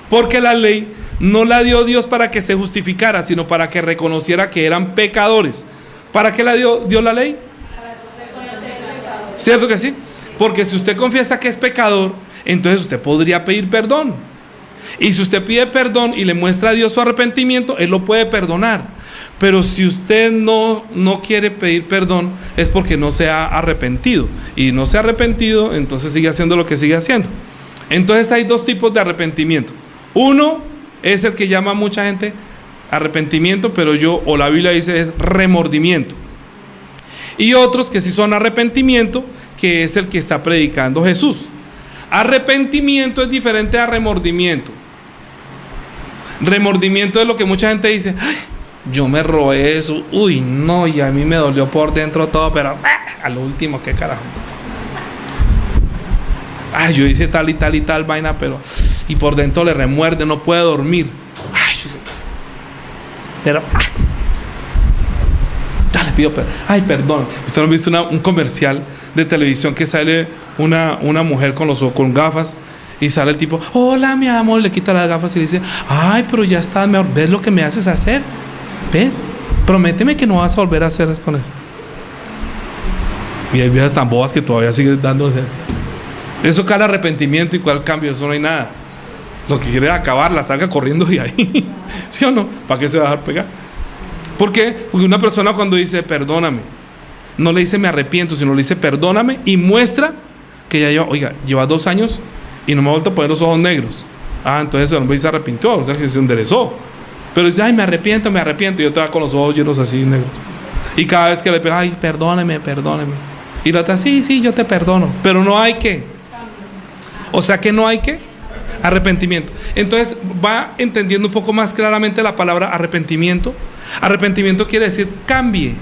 Porque la ley no la dio Dios para que se justificara, sino para que reconociera que eran pecadores. ¿Para qué la dio la ley? Para reconocer el pecado. ¿Cierto que sí? Porque si usted confiesa que es pecador, entonces usted podría pedir perdón. Y si usted pide perdón y le muestra a Dios su arrepentimiento, Él lo puede perdonar. Pero si usted no quiere pedir perdón, es porque no se ha arrepentido. Y no se ha arrepentido, entonces sigue haciendo lo que sigue haciendo. Entonces hay dos tipos de arrepentimiento. Uno es el que llama a mucha gente arrepentimiento, pero la Biblia dice es remordimiento. Y otros que sí son arrepentimiento, que es el que está predicando Jesús. Arrepentimiento es diferente a remordimiento. Remordimiento es lo que mucha gente dice, ay, yo me robé eso, uy no, y a mí me dolió por dentro todo, pero a lo último, qué carajo. Ay, yo hice tal y tal y tal vaina, pero y por dentro le remuerde, no puede dormir. Ay, pero dale, pido perdón. Ay, perdón. ¿Usted no ha visto un comercial de televisión que sale una mujer con gafas y sale el tipo, hola mi amor, le quita las gafas y le dice, ay, pero ya está mejor, ¿ves lo que me haces hacer? ¿Ves? Prométeme que no vas a volver a hacer eso con él. Y hay viejas tan bobas que todavía siguen dándose. Eso cae el arrepentimiento y cuál cambio, eso no hay nada. Lo que quiere es acabarla, salga corriendo y ahí. ¿Sí o no? ¿Para qué se va a dejar pegar? ¿Por qué? Porque una persona cuando dice perdóname, no le dice me arrepiento, sino le dice perdóname y muestra que ya lleva 2 años y no me ha vuelto a poner los ojos negros. Ah, entonces el hombre se arrepintió, o sea que se enderezó. Pero dice, ay, me arrepiento, y yo estaba con los ojos llenos así negros. Y cada vez que le pega, ay, perdóneme. Y la otra, sí, yo te perdono. Pero no hay que. O sea que no hay que arrepentimiento. Entonces va entendiendo un poco más claramente la palabra arrepentimiento. Arrepentimiento quiere decir cambie.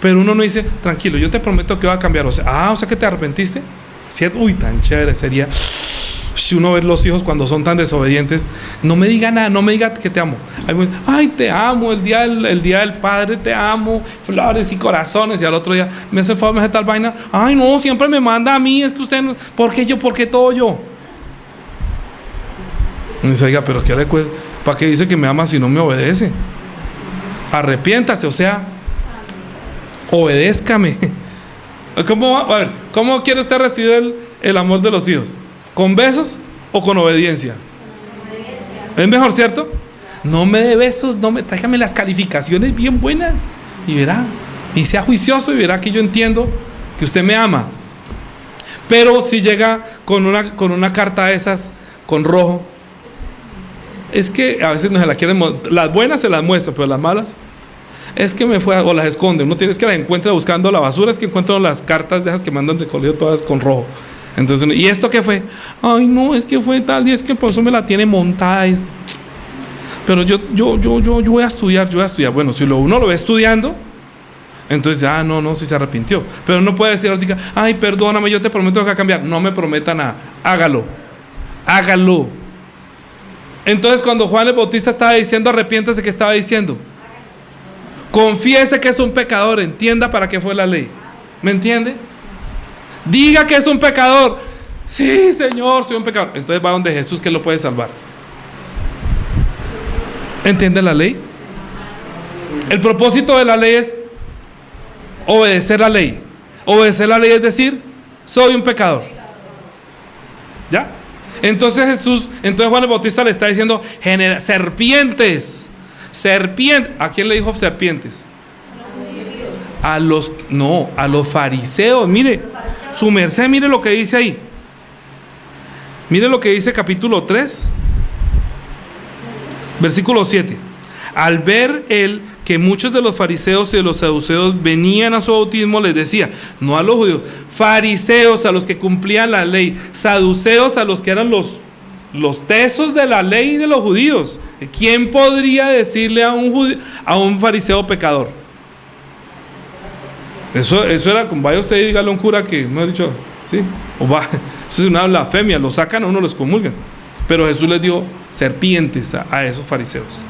Pero uno no dice, tranquilo, yo te prometo que va a cambiar. O sea que te arrepentiste. ¿Cierto? Uy, tan chévere sería. Si uno ve los hijos cuando son tan desobedientes, no me diga nada, no me diga que te amo. Ay, te amo, el día del padre te amo, flores y corazones, y al otro día me hace favor, me hace tal vaina. Ay, no, siempre me manda a mí, es que usted no, ¿por qué todo yo? Y dice, oiga, pero ¿qué le cuesta? ¿Para qué dice que me ama si no me obedece? Arrepiéntase, o sea, obedézcame. ¿Cómo quiere usted recibir el amor de los hijos? ¿Con besos o con obediencia? Es mejor, ¿cierto? No me dé besos, tráigame las calificaciones bien buenas y verá, y sea juicioso y verá que yo entiendo que usted me ama. Pero si llega con una carta de esas con rojo, es que a veces no se la quieren, las buenas se las muestran, pero las malas es que me fue, o las esconden. Uno tiene que las encuentra buscando la basura, es que encuentran las cartas de esas que mandan de colegio todas con rojo. Entonces, ¿y esto qué fue? Ay, no, es que fue tal, y es que por eso me la tiene montada. Pero yo voy a estudiar. Bueno, si uno lo ve estudiando, entonces, no, si se arrepintió. Pero no puede decir ahorita, ay, perdóname, yo te prometo que va a cambiar. No me prometa nada, hágalo. Entonces, cuando Juan el Bautista estaba diciendo arrepiéntase, ¿qué estaba diciendo? Confiese que es un pecador, entienda para qué fue la ley. ¿Me entiende? Diga que es un pecador. Sí, Señor, soy un pecador. Entonces va donde Jesús, que lo puede salvar. ¿Entiende la ley? El propósito de la ley es obedecer la ley. Obedecer la ley es decir, soy un pecador. ¿Ya? Entonces Juan el Bautista le está diciendo serpientes. ¿A quién le dijo serpientes? A los fariseos. Mire, su merced, mire lo que dice ahí. Mire lo que dice capítulo 3, versículo 7. Al ver él que muchos de los fariseos y de los saduceos venían a su bautismo, les decía, no a los judíos, fariseos a los que cumplían la ley, saduceos a los que eran los tesos de la ley de los judíos. ¿Quién podría decirle a un fariseo pecador? Eso era, vaya usted y dígale a un cura que no ha dicho, sí, eso es una blasfemia, lo sacan a uno, los comulgan. Pero Jesús les dio serpientes a esos fariseos,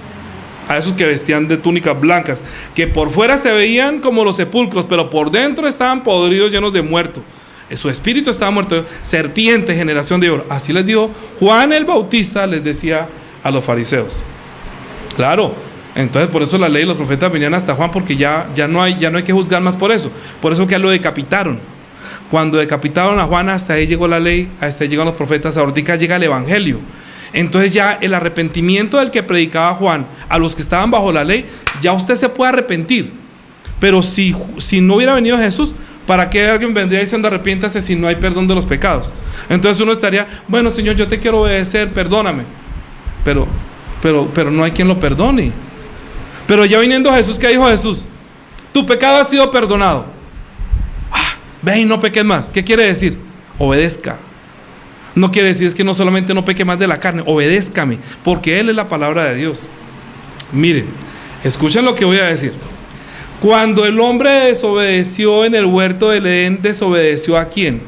a esos que vestían de túnicas blancas, que por fuera se veían como los sepulcros, pero por dentro estaban podridos, llenos de muertos. Su espíritu estaba muerto. Serpiente, generación de oro. Así les dijo Juan el Bautista, les decía a los fariseos. Claro, entonces por eso la ley y los profetas venían hasta Juan, porque ya no hay que juzgar más por eso. Por eso que lo decapitaron. Cuando decapitaron a Juan, hasta ahí llegó la ley, hasta ahí llegan los profetas, ahorita llega el evangelio. Entonces ya el arrepentimiento del que predicaba Juan a los que estaban bajo la ley, ya usted se puede arrepentir. Pero si no hubiera venido Jesús, ¿para qué alguien vendría diciendo arrepiéntase si no hay perdón de los pecados? Entonces uno estaría, bueno, Señor, yo te quiero obedecer, perdóname. Pero no hay quien lo perdone. Pero ya viniendo Jesús, ¿qué dijo Jesús? Tu pecado ha sido perdonado. Ve y no peques más. ¿Qué quiere decir? Obedezca. No quiere decir es que no solamente no peque más de la carne, obedézcame, porque Él es la palabra de Dios. Miren, escuchen lo que voy a decir. Cuando el hombre desobedeció en el huerto del Edén, ¿desobedeció a quién?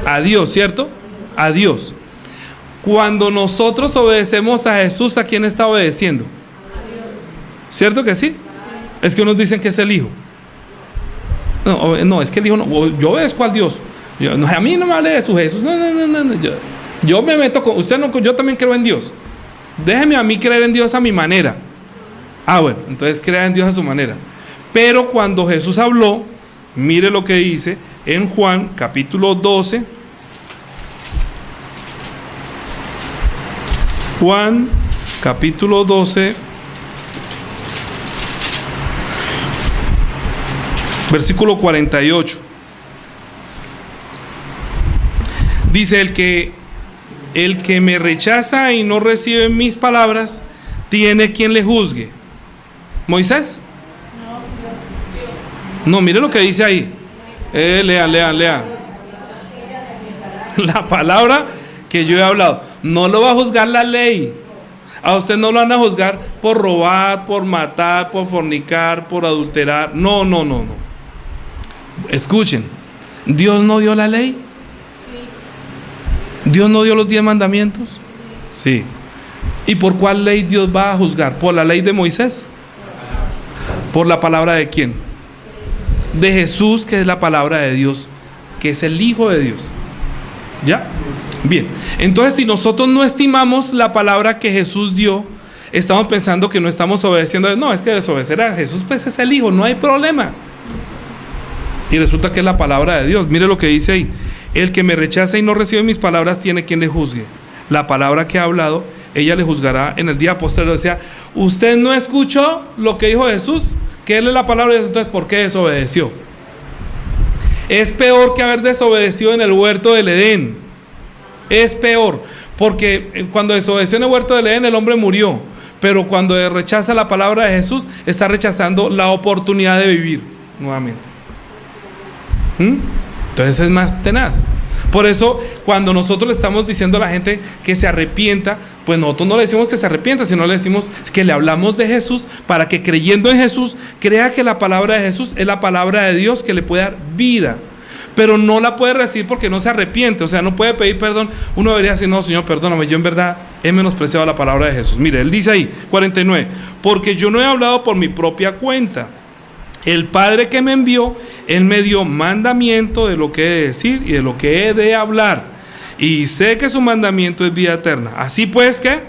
A Dios, ¿cierto? A Dios. Cuando nosotros obedecemos a Jesús, ¿a quién está obedeciendo? A Dios. ¿Cierto que sí? Es que unos dicen que es el Hijo. No, es que el Hijo no. Yo obedezco al Dios. A mí no me hable de su Jesús. No. Yo me meto con usted. No, yo también creo en Dios. Déjeme a mí creer en Dios a mi manera. Bueno, entonces crea en Dios a su manera. Pero cuando Jesús habló, mire lo que dice en Juan capítulo 12. Juan capítulo 12, versículo 48. Dice: el que me rechaza y no recibe mis palabras, tiene quien le juzgue. ¿Moisés? No, mire lo que dice ahí. Lean. La palabra que yo he hablado. No lo va a juzgar la ley. A usted no lo van a juzgar por robar, por matar, por fornicar, por adulterar. No. Escuchen. ¿Dios no dio la ley? ¿Dios no dio los 10 mandamientos? Sí. ¿Y por cuál ley Dios va a juzgar? ¿Por la ley de Moisés? ¿Por la palabra de quién? De Jesús, que es la palabra de Dios, que es el Hijo de Dios. ¿Ya? Bien. Entonces, si nosotros no estimamos la palabra que Jesús dio, estamos pensando que no estamos obedeciendo. No, es que desobedecer a Jesús, pues es el Hijo, no hay problema. Y resulta que es la palabra de Dios. Mire lo que dice ahí: el que me rechaza y no recibe mis palabras, tiene quien le juzgue. La palabra que ha hablado, ella le juzgará en el día postrero. O sea, usted no escuchó lo que dijo Jesús, que Él es la palabra de Dios. Entonces, ¿por qué desobedeció? Es peor que haber desobedecido en el huerto del Edén. Es peor, porque cuando desobedeció en el huerto del Edén, el hombre murió. Pero cuando rechaza la palabra de Jesús, está rechazando la oportunidad de vivir nuevamente. Entonces es más tenaz. Por eso, cuando nosotros le estamos diciendo a la gente que se arrepienta, pues nosotros no le decimos que se arrepienta, sino le decimos que le hablamos de Jesús, para que creyendo en Jesús, crea que la palabra de Jesús es la palabra de Dios, que le puede dar vida. Pero no la puede recibir porque no se arrepiente. O sea, no puede pedir perdón. Uno debería decir: no, Señor, perdóname, yo en verdad he menospreciado la palabra de Jesús. Mire, Él dice ahí, 49: porque yo no he hablado por mi propia cuenta. El Padre que me envió, Él me dio mandamiento de lo que he de decir y de lo que he de hablar. Y sé que su mandamiento es vida eterna. Así pues, ¿qué?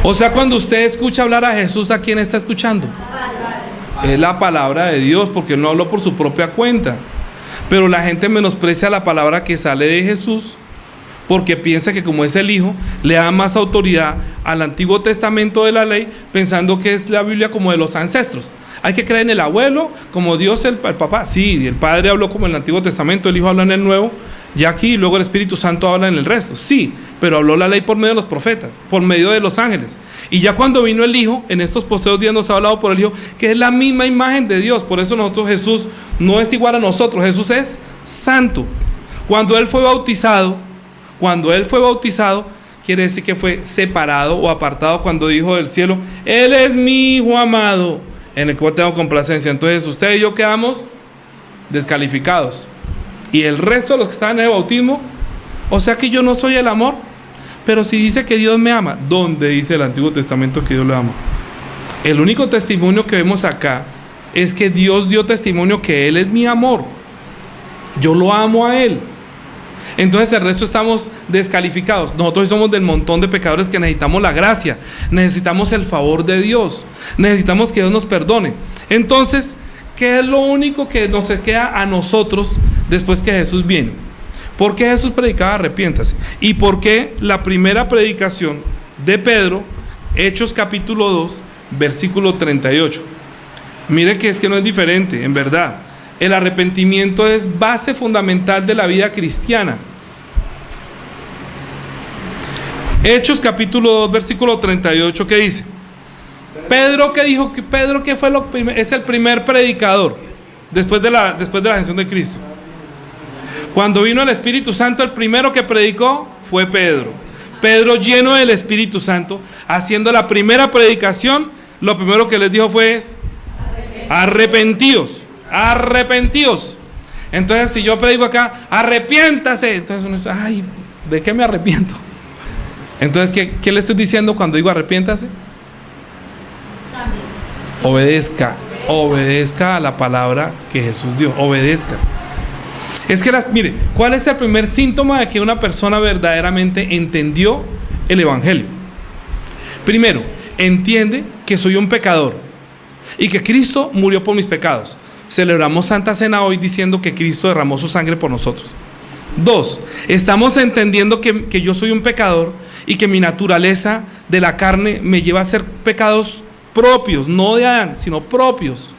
O sea, cuando usted escucha hablar a Jesús, ¿a quién está escuchando? Es la palabra de Dios, porque Él no habló por su propia cuenta. Pero la gente menosprecia la palabra que sale de Jesús, porque piensa que como es el Hijo, le da más autoridad al Antiguo Testamento de la ley, pensando que es la Biblia como de los ancestros. Hay que creer en el abuelo, como Dios el papá. Sí, el Padre habló como en el Antiguo Testamento, el Hijo habla en el Nuevo, Ya aquí luego el Espíritu Santo habla en el resto. Sí, pero habló la ley por medio de los profetas, por medio de los ángeles. Y ya cuando vino el Hijo, en estos posteriores días nos ha hablado por el Hijo, que es la misma imagen de Dios. Por eso nosotros, Jesús no es igual a nosotros. Jesús es santo. Cuando Él fue bautizado, quiere decir que fue separado o apartado cuando dijo del cielo: Él es mi Hijo amado, en el cual tengo complacencia. Entonces usted y yo quedamos descalificados. Y el resto de los que estaban en el bautismo, o sea que yo no soy el amor. Pero si dice que Dios me ama, ¿dónde dice el Antiguo Testamento que Dios lo ama? El único testimonio que vemos acá es que Dios dio testimonio que Él es mi amor. Yo lo amo a Él. Entonces el resto estamos descalificados. Nosotros somos del montón de pecadores que necesitamos la gracia, necesitamos el favor de Dios, necesitamos que Dios nos perdone. Entonces, ¿qué es lo único que nos queda a nosotros después que Jesús viene? ¿Por qué Jesús predicaba arrepiéntase? ¿Y por qué la primera predicación de Pedro, Hechos capítulo 2, versículo 38? Mire que es que no es diferente, en verdad. El arrepentimiento es base fundamental de la vida cristiana. Hechos capítulo 2, versículo 38, ¿qué dice? Pedro, ¿qué dijo? Pedro, ¿qué fue lo primero? Es el primer predicador después de la ascensión de Cristo. Cuando vino el Espíritu Santo, el primero que predicó fue Pedro. Pedro, lleno del Espíritu Santo, haciendo la primera predicación, lo primero que les dijo fue: arrepentíos, arrepentíos. Entonces, si yo predico acá, arrepiéntase, entonces uno dice: ay, ¿de qué me arrepiento? Entonces, ¿qué le estoy diciendo cuando digo arrepiéntase? Obedezca a la palabra que Jesús dio, obedezca. Es que, mire, ¿cuál es el primer síntoma de que una persona verdaderamente entendió el Evangelio? Primero, entiende que soy un pecador y que Cristo murió por mis pecados. Celebramos Santa Cena hoy diciendo que Cristo derramó su sangre por nosotros. Dos, estamos entendiendo que yo soy un pecador y que mi naturaleza de la carne me lleva a hacer pecados propios, no de Adán, sino propios.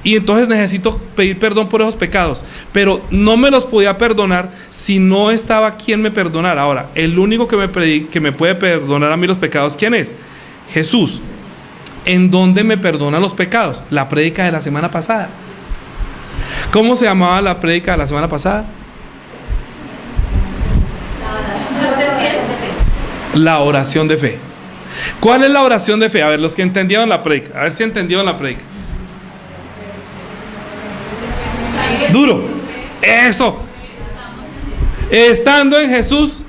Y entonces necesito pedir perdón por esos pecados, pero no me los podía perdonar si no estaba quien me perdonara. Ahora, el único que me puede perdonar a mí los pecados, ¿quién es? Jesús. ¿En dónde me perdona los pecados? La prédica de la semana pasada. ¿Cómo se llamaba la prédica de la semana pasada? La oración de fe. ¿Cuál es la oración de fe? A ver, los que entendieron la prédica, a ver si entendieron la prédica. Duro. Eso. Estando en Jesús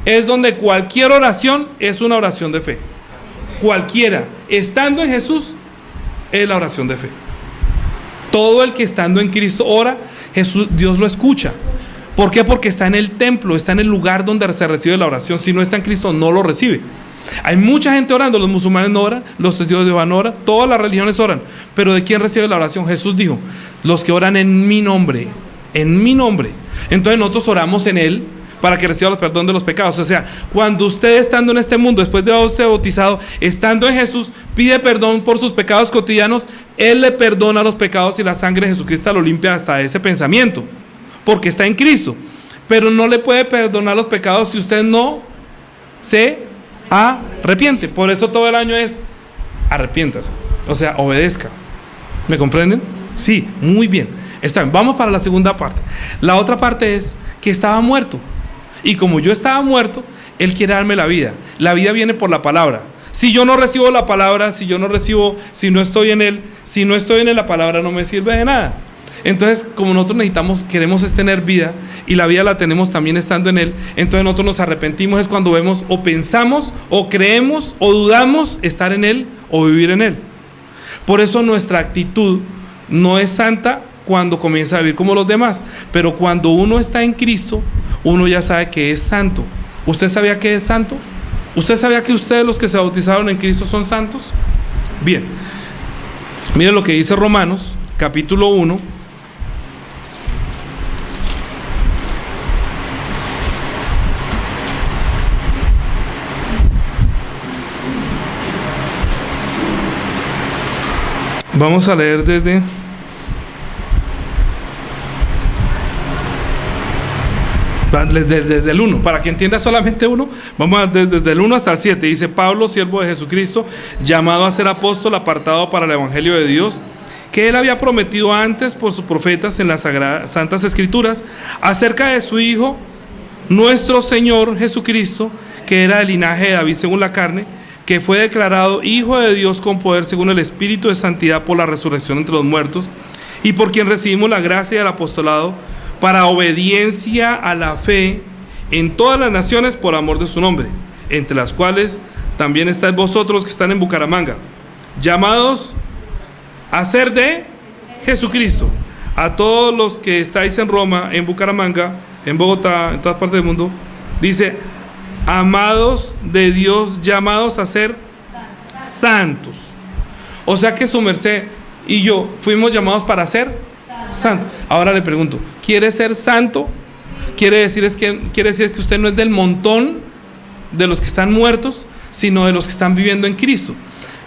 es donde cualquier oración es una oración de fe. Cualquiera. Estando en Jesús es la oración de fe. Todo el que estando en Cristo ora, Dios lo escucha. ¿Por qué? Porque está en el templo, está en el lugar donde se recibe la oración. Si no está en Cristo, no lo recibe. Hay mucha gente orando, los musulmanes no oran, los testigos de Jehová no oran, todas las religiones oran. Pero ¿de quién recibe la oración? Jesús dijo: los que oran en mi nombre, en mi nombre. Entonces nosotros oramos en Él para que reciba el perdón de los pecados. O sea, cuando usted estando en este mundo, después de haberse bautizado, estando en Jesús, pide perdón por sus pecados cotidianos, Él le perdona los pecados y la sangre de Jesucristo lo limpia hasta ese pensamiento, porque está en Cristo. Pero no le puede perdonar los pecados si usted no se arrepiente. Por eso todo el año es arrepiéntase, o sea, obedezca. ¿Me comprenden? Sí, muy bien. Está bien. Vamos para la segunda parte. La otra parte es que estaba muerto, y como yo estaba muerto, Él quiere darme la vida. La vida viene por la palabra. Si yo no recibo la palabra, si no estoy en Él, la palabra no me sirve de nada. Entonces, como nosotros queremos tener vida, y la vida la tenemos también estando en Él, entonces nosotros nos arrepentimos es cuando vemos o pensamos o creemos o dudamos estar en Él o vivir en Él. Por eso nuestra actitud no es santa cuando comienza a vivir como los demás, pero cuando uno está en Cristo, uno ya sabe que es santo. ¿Usted sabía que es santo? ¿Usted sabía que ustedes, los que se bautizaron en Cristo, son santos? Bien, mire lo que dice Romanos capítulo 1. Vamos a leer desde Desde el 1, para que entienda solamente uno, vamos a, desde el 1 hasta el 7. Dice: Pablo, siervo de Jesucristo, llamado a ser apóstol, apartado para el evangelio de Dios, que él había prometido antes por sus profetas en las santas escrituras, acerca de su Hijo, nuestro Señor Jesucristo, que era del linaje de David según la carne, que fue declarado Hijo de Dios con poder según el Espíritu de santidad por la resurrección entre los muertos, y por quien recibimos la gracia del apostolado para obediencia a la fe en todas las naciones por amor de su nombre, entre las cuales también estáis vosotros que están en Bucaramanga, llamados a ser de Jesucristo. A todos los que estáis en Roma, en Bucaramanga, en Bogotá, en todas partes del mundo, dice: amados de Dios, llamados a ser santos. O sea que su merced y yo fuimos llamados para ser santos. Ahora le pregunto, ¿quiere ser santo? Quiere decir que usted no es del montón de los que están muertos, sino de los que están viviendo en Cristo.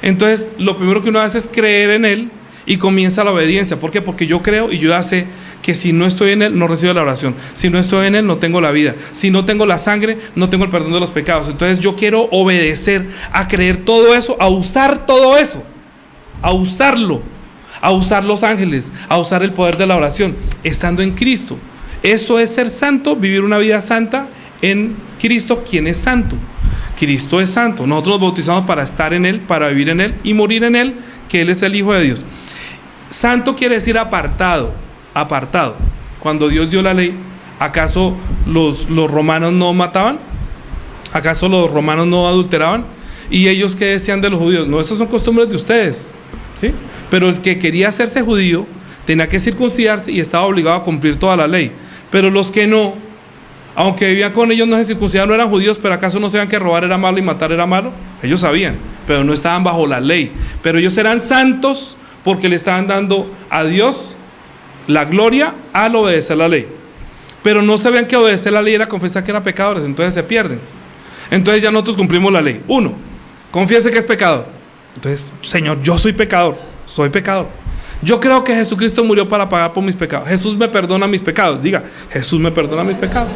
Entonces, lo primero que uno hace es creer en Él y comienza la obediencia. ¿Por qué? Porque yo creo y yo ya sé que si no estoy en Él, no recibo la oración. Si no estoy en Él, no tengo la vida. Si no tengo la sangre, no tengo el perdón de los pecados. Entonces yo quiero obedecer, a creer todo eso, a usar todo eso, a usarlo, a usar los ángeles, a usar el poder de la oración, estando en Cristo. Eso es ser santo, vivir una vida santa en Cristo, quien es santo. Cristo es santo. Nosotros nos bautizamos para estar en Él, para vivir en Él y morir en Él, que Él es el Hijo de Dios. Santo quiere decir apartado, apartado. Cuando Dios dio la ley, ¿acaso los romanos no mataban? ¿Acaso los romanos no adulteraban? ¿Y ellos qué decían de los judíos? No, esas son costumbres de ustedes, ¿sí? Pero el que quería hacerse judío tenía que circuncidarse y estaba obligado a cumplir toda la ley. Pero los que no, aunque vivían con ellos, no se circuncidaban, no eran judíos, pero ¿acaso no sabían que robar era malo y matar era malo? Ellos sabían, pero no estaban bajo la ley. Pero ellos eran santos porque le estaban dando a Dios la gloria al obedecer la ley. Pero no sabían que obedecer la ley era confesar que eran pecadores, entonces se pierden. Entonces ya nosotros cumplimos la ley. 1, confiese que es pecador. Entonces, Señor, yo soy pecador, soy pecador. Yo creo que Jesucristo murió para pagar por mis pecados. Jesús me perdona mis pecados. Diga, Jesús me perdona mis pecados.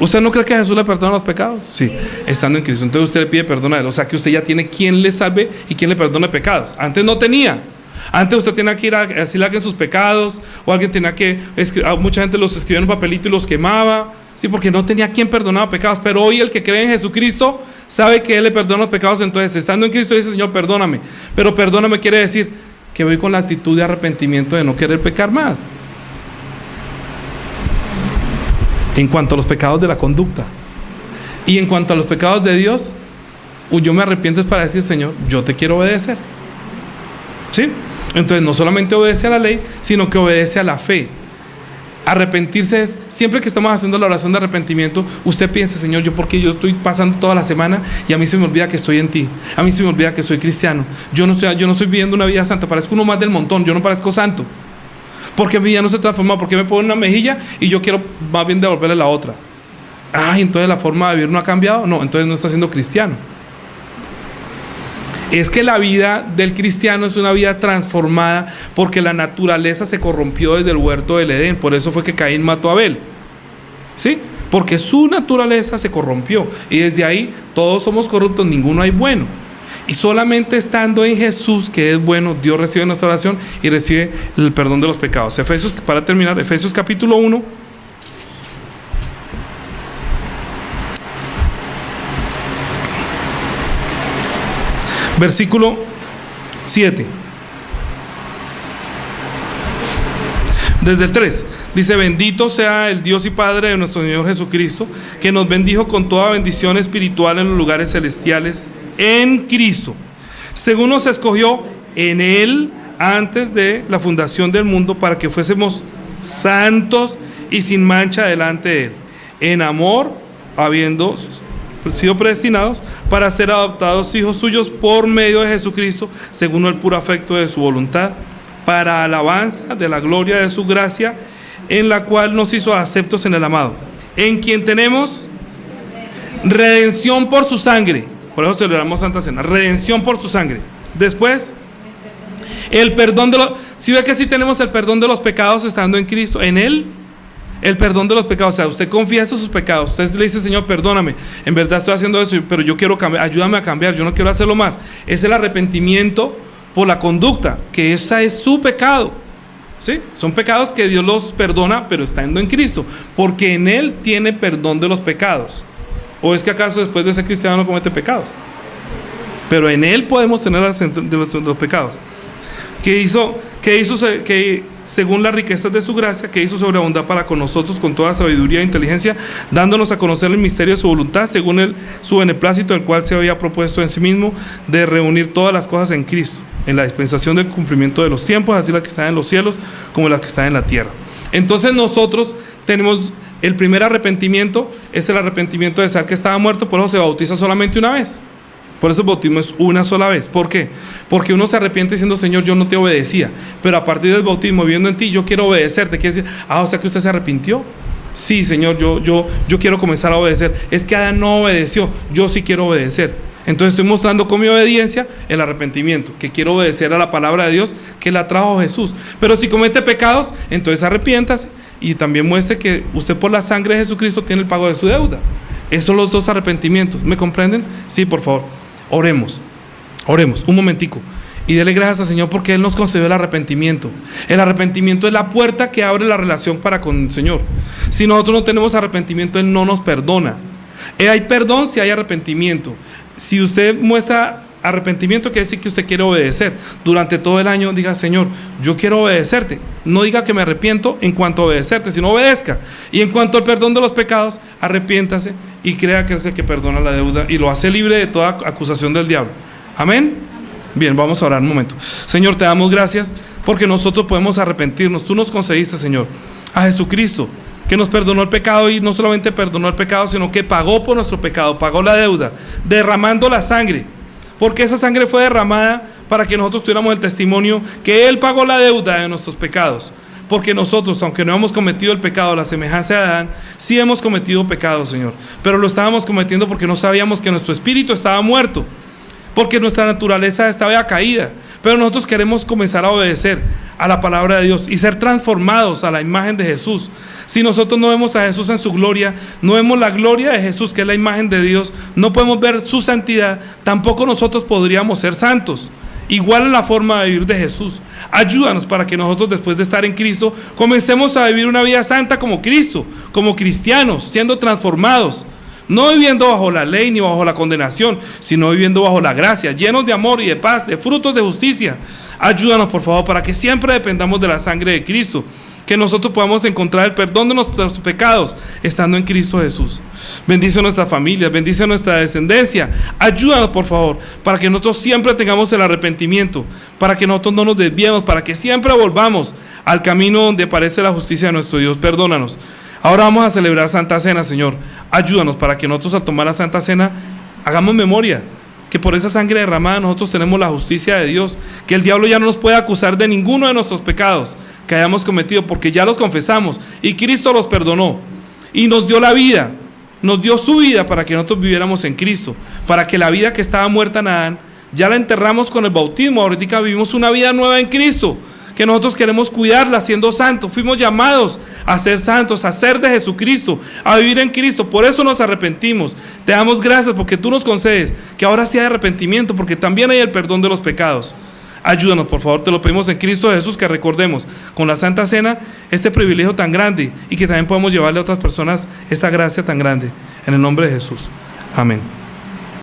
¿Usted no cree que Jesús le perdona los pecados? Sí, estando en Cristo. Entonces usted le pide perdón a Él. O sea que usted ya tiene quien le salve y quien le perdone pecados. Antes no tenía. Antes usted tenía que ir a decirle a alguien sus pecados, o alguien tenía que mucha gente los escribía en un papelito y los quemaba, sí, porque no tenía quien perdonaba pecados. Pero hoy el que cree en Jesucristo sabe que Él le perdona los pecados. Entonces, estando en Cristo, dice: Señor, perdóname. Pero perdóname quiere decir que voy con la actitud de arrepentimiento de no querer pecar más. En cuanto a los pecados de la conducta y en cuanto a los pecados de Dios, yo me arrepiento es para decir: Señor, yo te quiero obedecer, ¿sí? Entonces no solamente obedece a la ley, sino que obedece a la fe. Arrepentirse es, siempre que estamos haciendo la oración de arrepentimiento, usted piense: Señor, porque yo estoy pasando toda la semana y a mí se me olvida que estoy en ti, a mí se me olvida que soy cristiano, yo no estoy viviendo una vida santa, parezco uno más del montón, yo no parezco santo, porque mi vida no se transforma, porque me ponen una mejilla y yo quiero más bien devolverle la otra. Entonces la forma de vivir no ha cambiado. No, entonces no está siendo cristiano. Es que la vida del cristiano es una vida transformada, porque la naturaleza se corrompió desde el huerto del Edén. Por eso fue que Caín mató a Abel, ¿sí? Porque su naturaleza se corrompió, y desde ahí todos somos corruptos, ninguno hay bueno. Y solamente estando en Jesús, que es bueno, Dios recibe nuestra oración y recibe el perdón de los pecados. Efesios, para terminar, Efesios capítulo 1. Versículo 7. Desde el 3. Dice: bendito sea el Dios y Padre de nuestro Señor Jesucristo, que nos bendijo con toda bendición espiritual en los lugares celestiales en Cristo, según nos escogió en Él antes de la fundación del mundo, para que fuésemos santos y sin mancha delante de Él, en amor, habiendo sido predestinados para ser adoptados hijos suyos por medio de Jesucristo, según el puro afecto de su voluntad, para alabanza de la gloria de su gracia, en la cual nos hizo aceptos en el amado, en quien tenemos redención por su sangre. Por eso celebramos Santa Cena, redención por su sangre. Después, el perdón de los... Si ve que sí tenemos el perdón de los pecados estando en Cristo, en Él, El perdón de los pecados, o sea, usted confiesa sus pecados, usted le dice, Señor, perdóname, en verdad estoy haciendo eso, pero yo quiero cambiar, ayúdame a cambiar, yo no quiero hacerlo más. Es el arrepentimiento por la conducta, que esa es su pecado, ¿sí? Son pecados que Dios los perdona, pero estando en Cristo, porque en Él tiene perdón de los pecados. ¿O es que acaso después de ser cristiano no comete pecados? Pero en Él podemos tener de los pecados. Que según las riquezas de su gracia, que hizo sobreabundar para con nosotros con toda sabiduría e inteligencia, dándonos a conocer el misterio de su voluntad, según su beneplácito, el cual se había propuesto en sí mismo, de reunir todas las cosas en Cristo, en la dispensación del cumplimiento de los tiempos, así las que están en los cielos como las que están en la tierra. Entonces nosotros tenemos el primer arrepentimiento, es el arrepentimiento de saber que estaba muerto, por eso se bautiza solamente una vez. Por eso el bautismo es una sola vez. ¿Por qué? Porque uno se arrepiente diciendo, Señor, yo no te obedecía, pero a partir del bautismo, viendo en ti, yo quiero obedecerte. Quiere decir, o sea que usted se arrepintió. Sí, Señor, yo quiero comenzar a obedecer. Es que Adán no obedeció, yo sí quiero obedecer. Entonces estoy mostrando con mi obediencia el arrepentimiento, que quiero obedecer a la palabra de Dios que la trajo Jesús. Pero si comete pecados, entonces arrepiéntase y también muestre que usted por la sangre de Jesucristo tiene el pago de su deuda. Esos son los dos arrepentimientos. ¿Me comprenden? Sí, por favor. Oremos un momentico y dele gracias al Señor porque Él nos concedió el arrepentimiento. El arrepentimiento es la puerta que abre la relación para con el Señor. Si nosotros no tenemos arrepentimiento, Él no nos perdona. Hay perdón si hay arrepentimiento. Si usted muestra arrepentimiento, quiere decir que usted quiere obedecer. Durante todo el año diga, Señor, yo quiero obedecerte. No diga que me arrepiento en cuanto a obedecerte, sino obedezca. Y en cuanto al perdón de los pecados, arrepiéntase y crea que es el que perdona la deuda y lo hace libre de toda acusación del diablo. Amén. Bien, vamos a orar un momento. Señor, te damos gracias porque nosotros podemos arrepentirnos. Tú nos concediste, Señor, a Jesucristo, que nos perdonó el pecado, y no solamente perdonó el pecado, sino que pagó por nuestro pecado, pagó la deuda, derramando la sangre. Porque esa sangre fue derramada para que nosotros tuviéramos el testimonio que Él pagó la deuda de nuestros pecados. Porque nosotros, aunque no hemos cometido el pecado a la semejanza de Adán, sí hemos cometido pecado, Señor. Pero lo estábamos cometiendo porque no sabíamos que nuestro espíritu estaba muerto, porque nuestra naturaleza estaba ya caída. Pero nosotros queremos comenzar a obedecer a la palabra de Dios y ser transformados a la imagen de Jesús. Si nosotros no vemos a Jesús en su gloria, no vemos la gloria de Jesús, que es la imagen de Dios, no podemos ver su santidad, tampoco nosotros podríamos ser santos. Igual en la forma de vivir de Jesús. Ayúdanos para que nosotros, después de estar en Cristo, comencemos a vivir una vida santa como Cristo, como cristianos, siendo transformados. No viviendo bajo la ley ni bajo la condenación, sino viviendo bajo la gracia, llenos de amor y de paz, de frutos de justicia. Ayúdanos, por favor, para que siempre dependamos de la sangre de Cristo, que nosotros podamos encontrar el perdón de nuestros pecados estando en Cristo Jesús. Bendice nuestra familia, bendice nuestra descendencia. Ayúdanos, por favor, para que nosotros siempre tengamos el arrepentimiento, para que nosotros no nos desviemos, para que siempre volvamos al camino donde aparece la justicia de nuestro Dios. Perdónanos. Ahora vamos a celebrar Santa Cena, Señor. Ayúdanos para que nosotros, al tomar la Santa Cena, hagamos memoria que por esa sangre derramada nosotros tenemos la justicia de Dios, que el diablo ya no nos puede acusar de ninguno de nuestros pecados que hayamos cometido, porque ya los confesamos y Cristo los perdonó y nos dio la vida, nos dio su vida para que nosotros viviéramos en Cristo, para que la vida que estaba muerta en Adán ya la enterramos con el bautismo. Ahorita vivimos una vida nueva en Cristo, que nosotros queremos cuidarla siendo santos. Fuimos llamados a ser santos, a ser de Jesucristo, a vivir en Cristo. Por eso nos arrepentimos. Te damos gracias porque tú nos concedes que ahora sí hay arrepentimiento, porque también hay el perdón de los pecados. Ayúdanos, por favor, te lo pedimos en Cristo Jesús, que recordemos con la Santa Cena este privilegio tan grande y que también podamos llevarle a otras personas esta gracia tan grande. En el nombre de Jesús. Amén.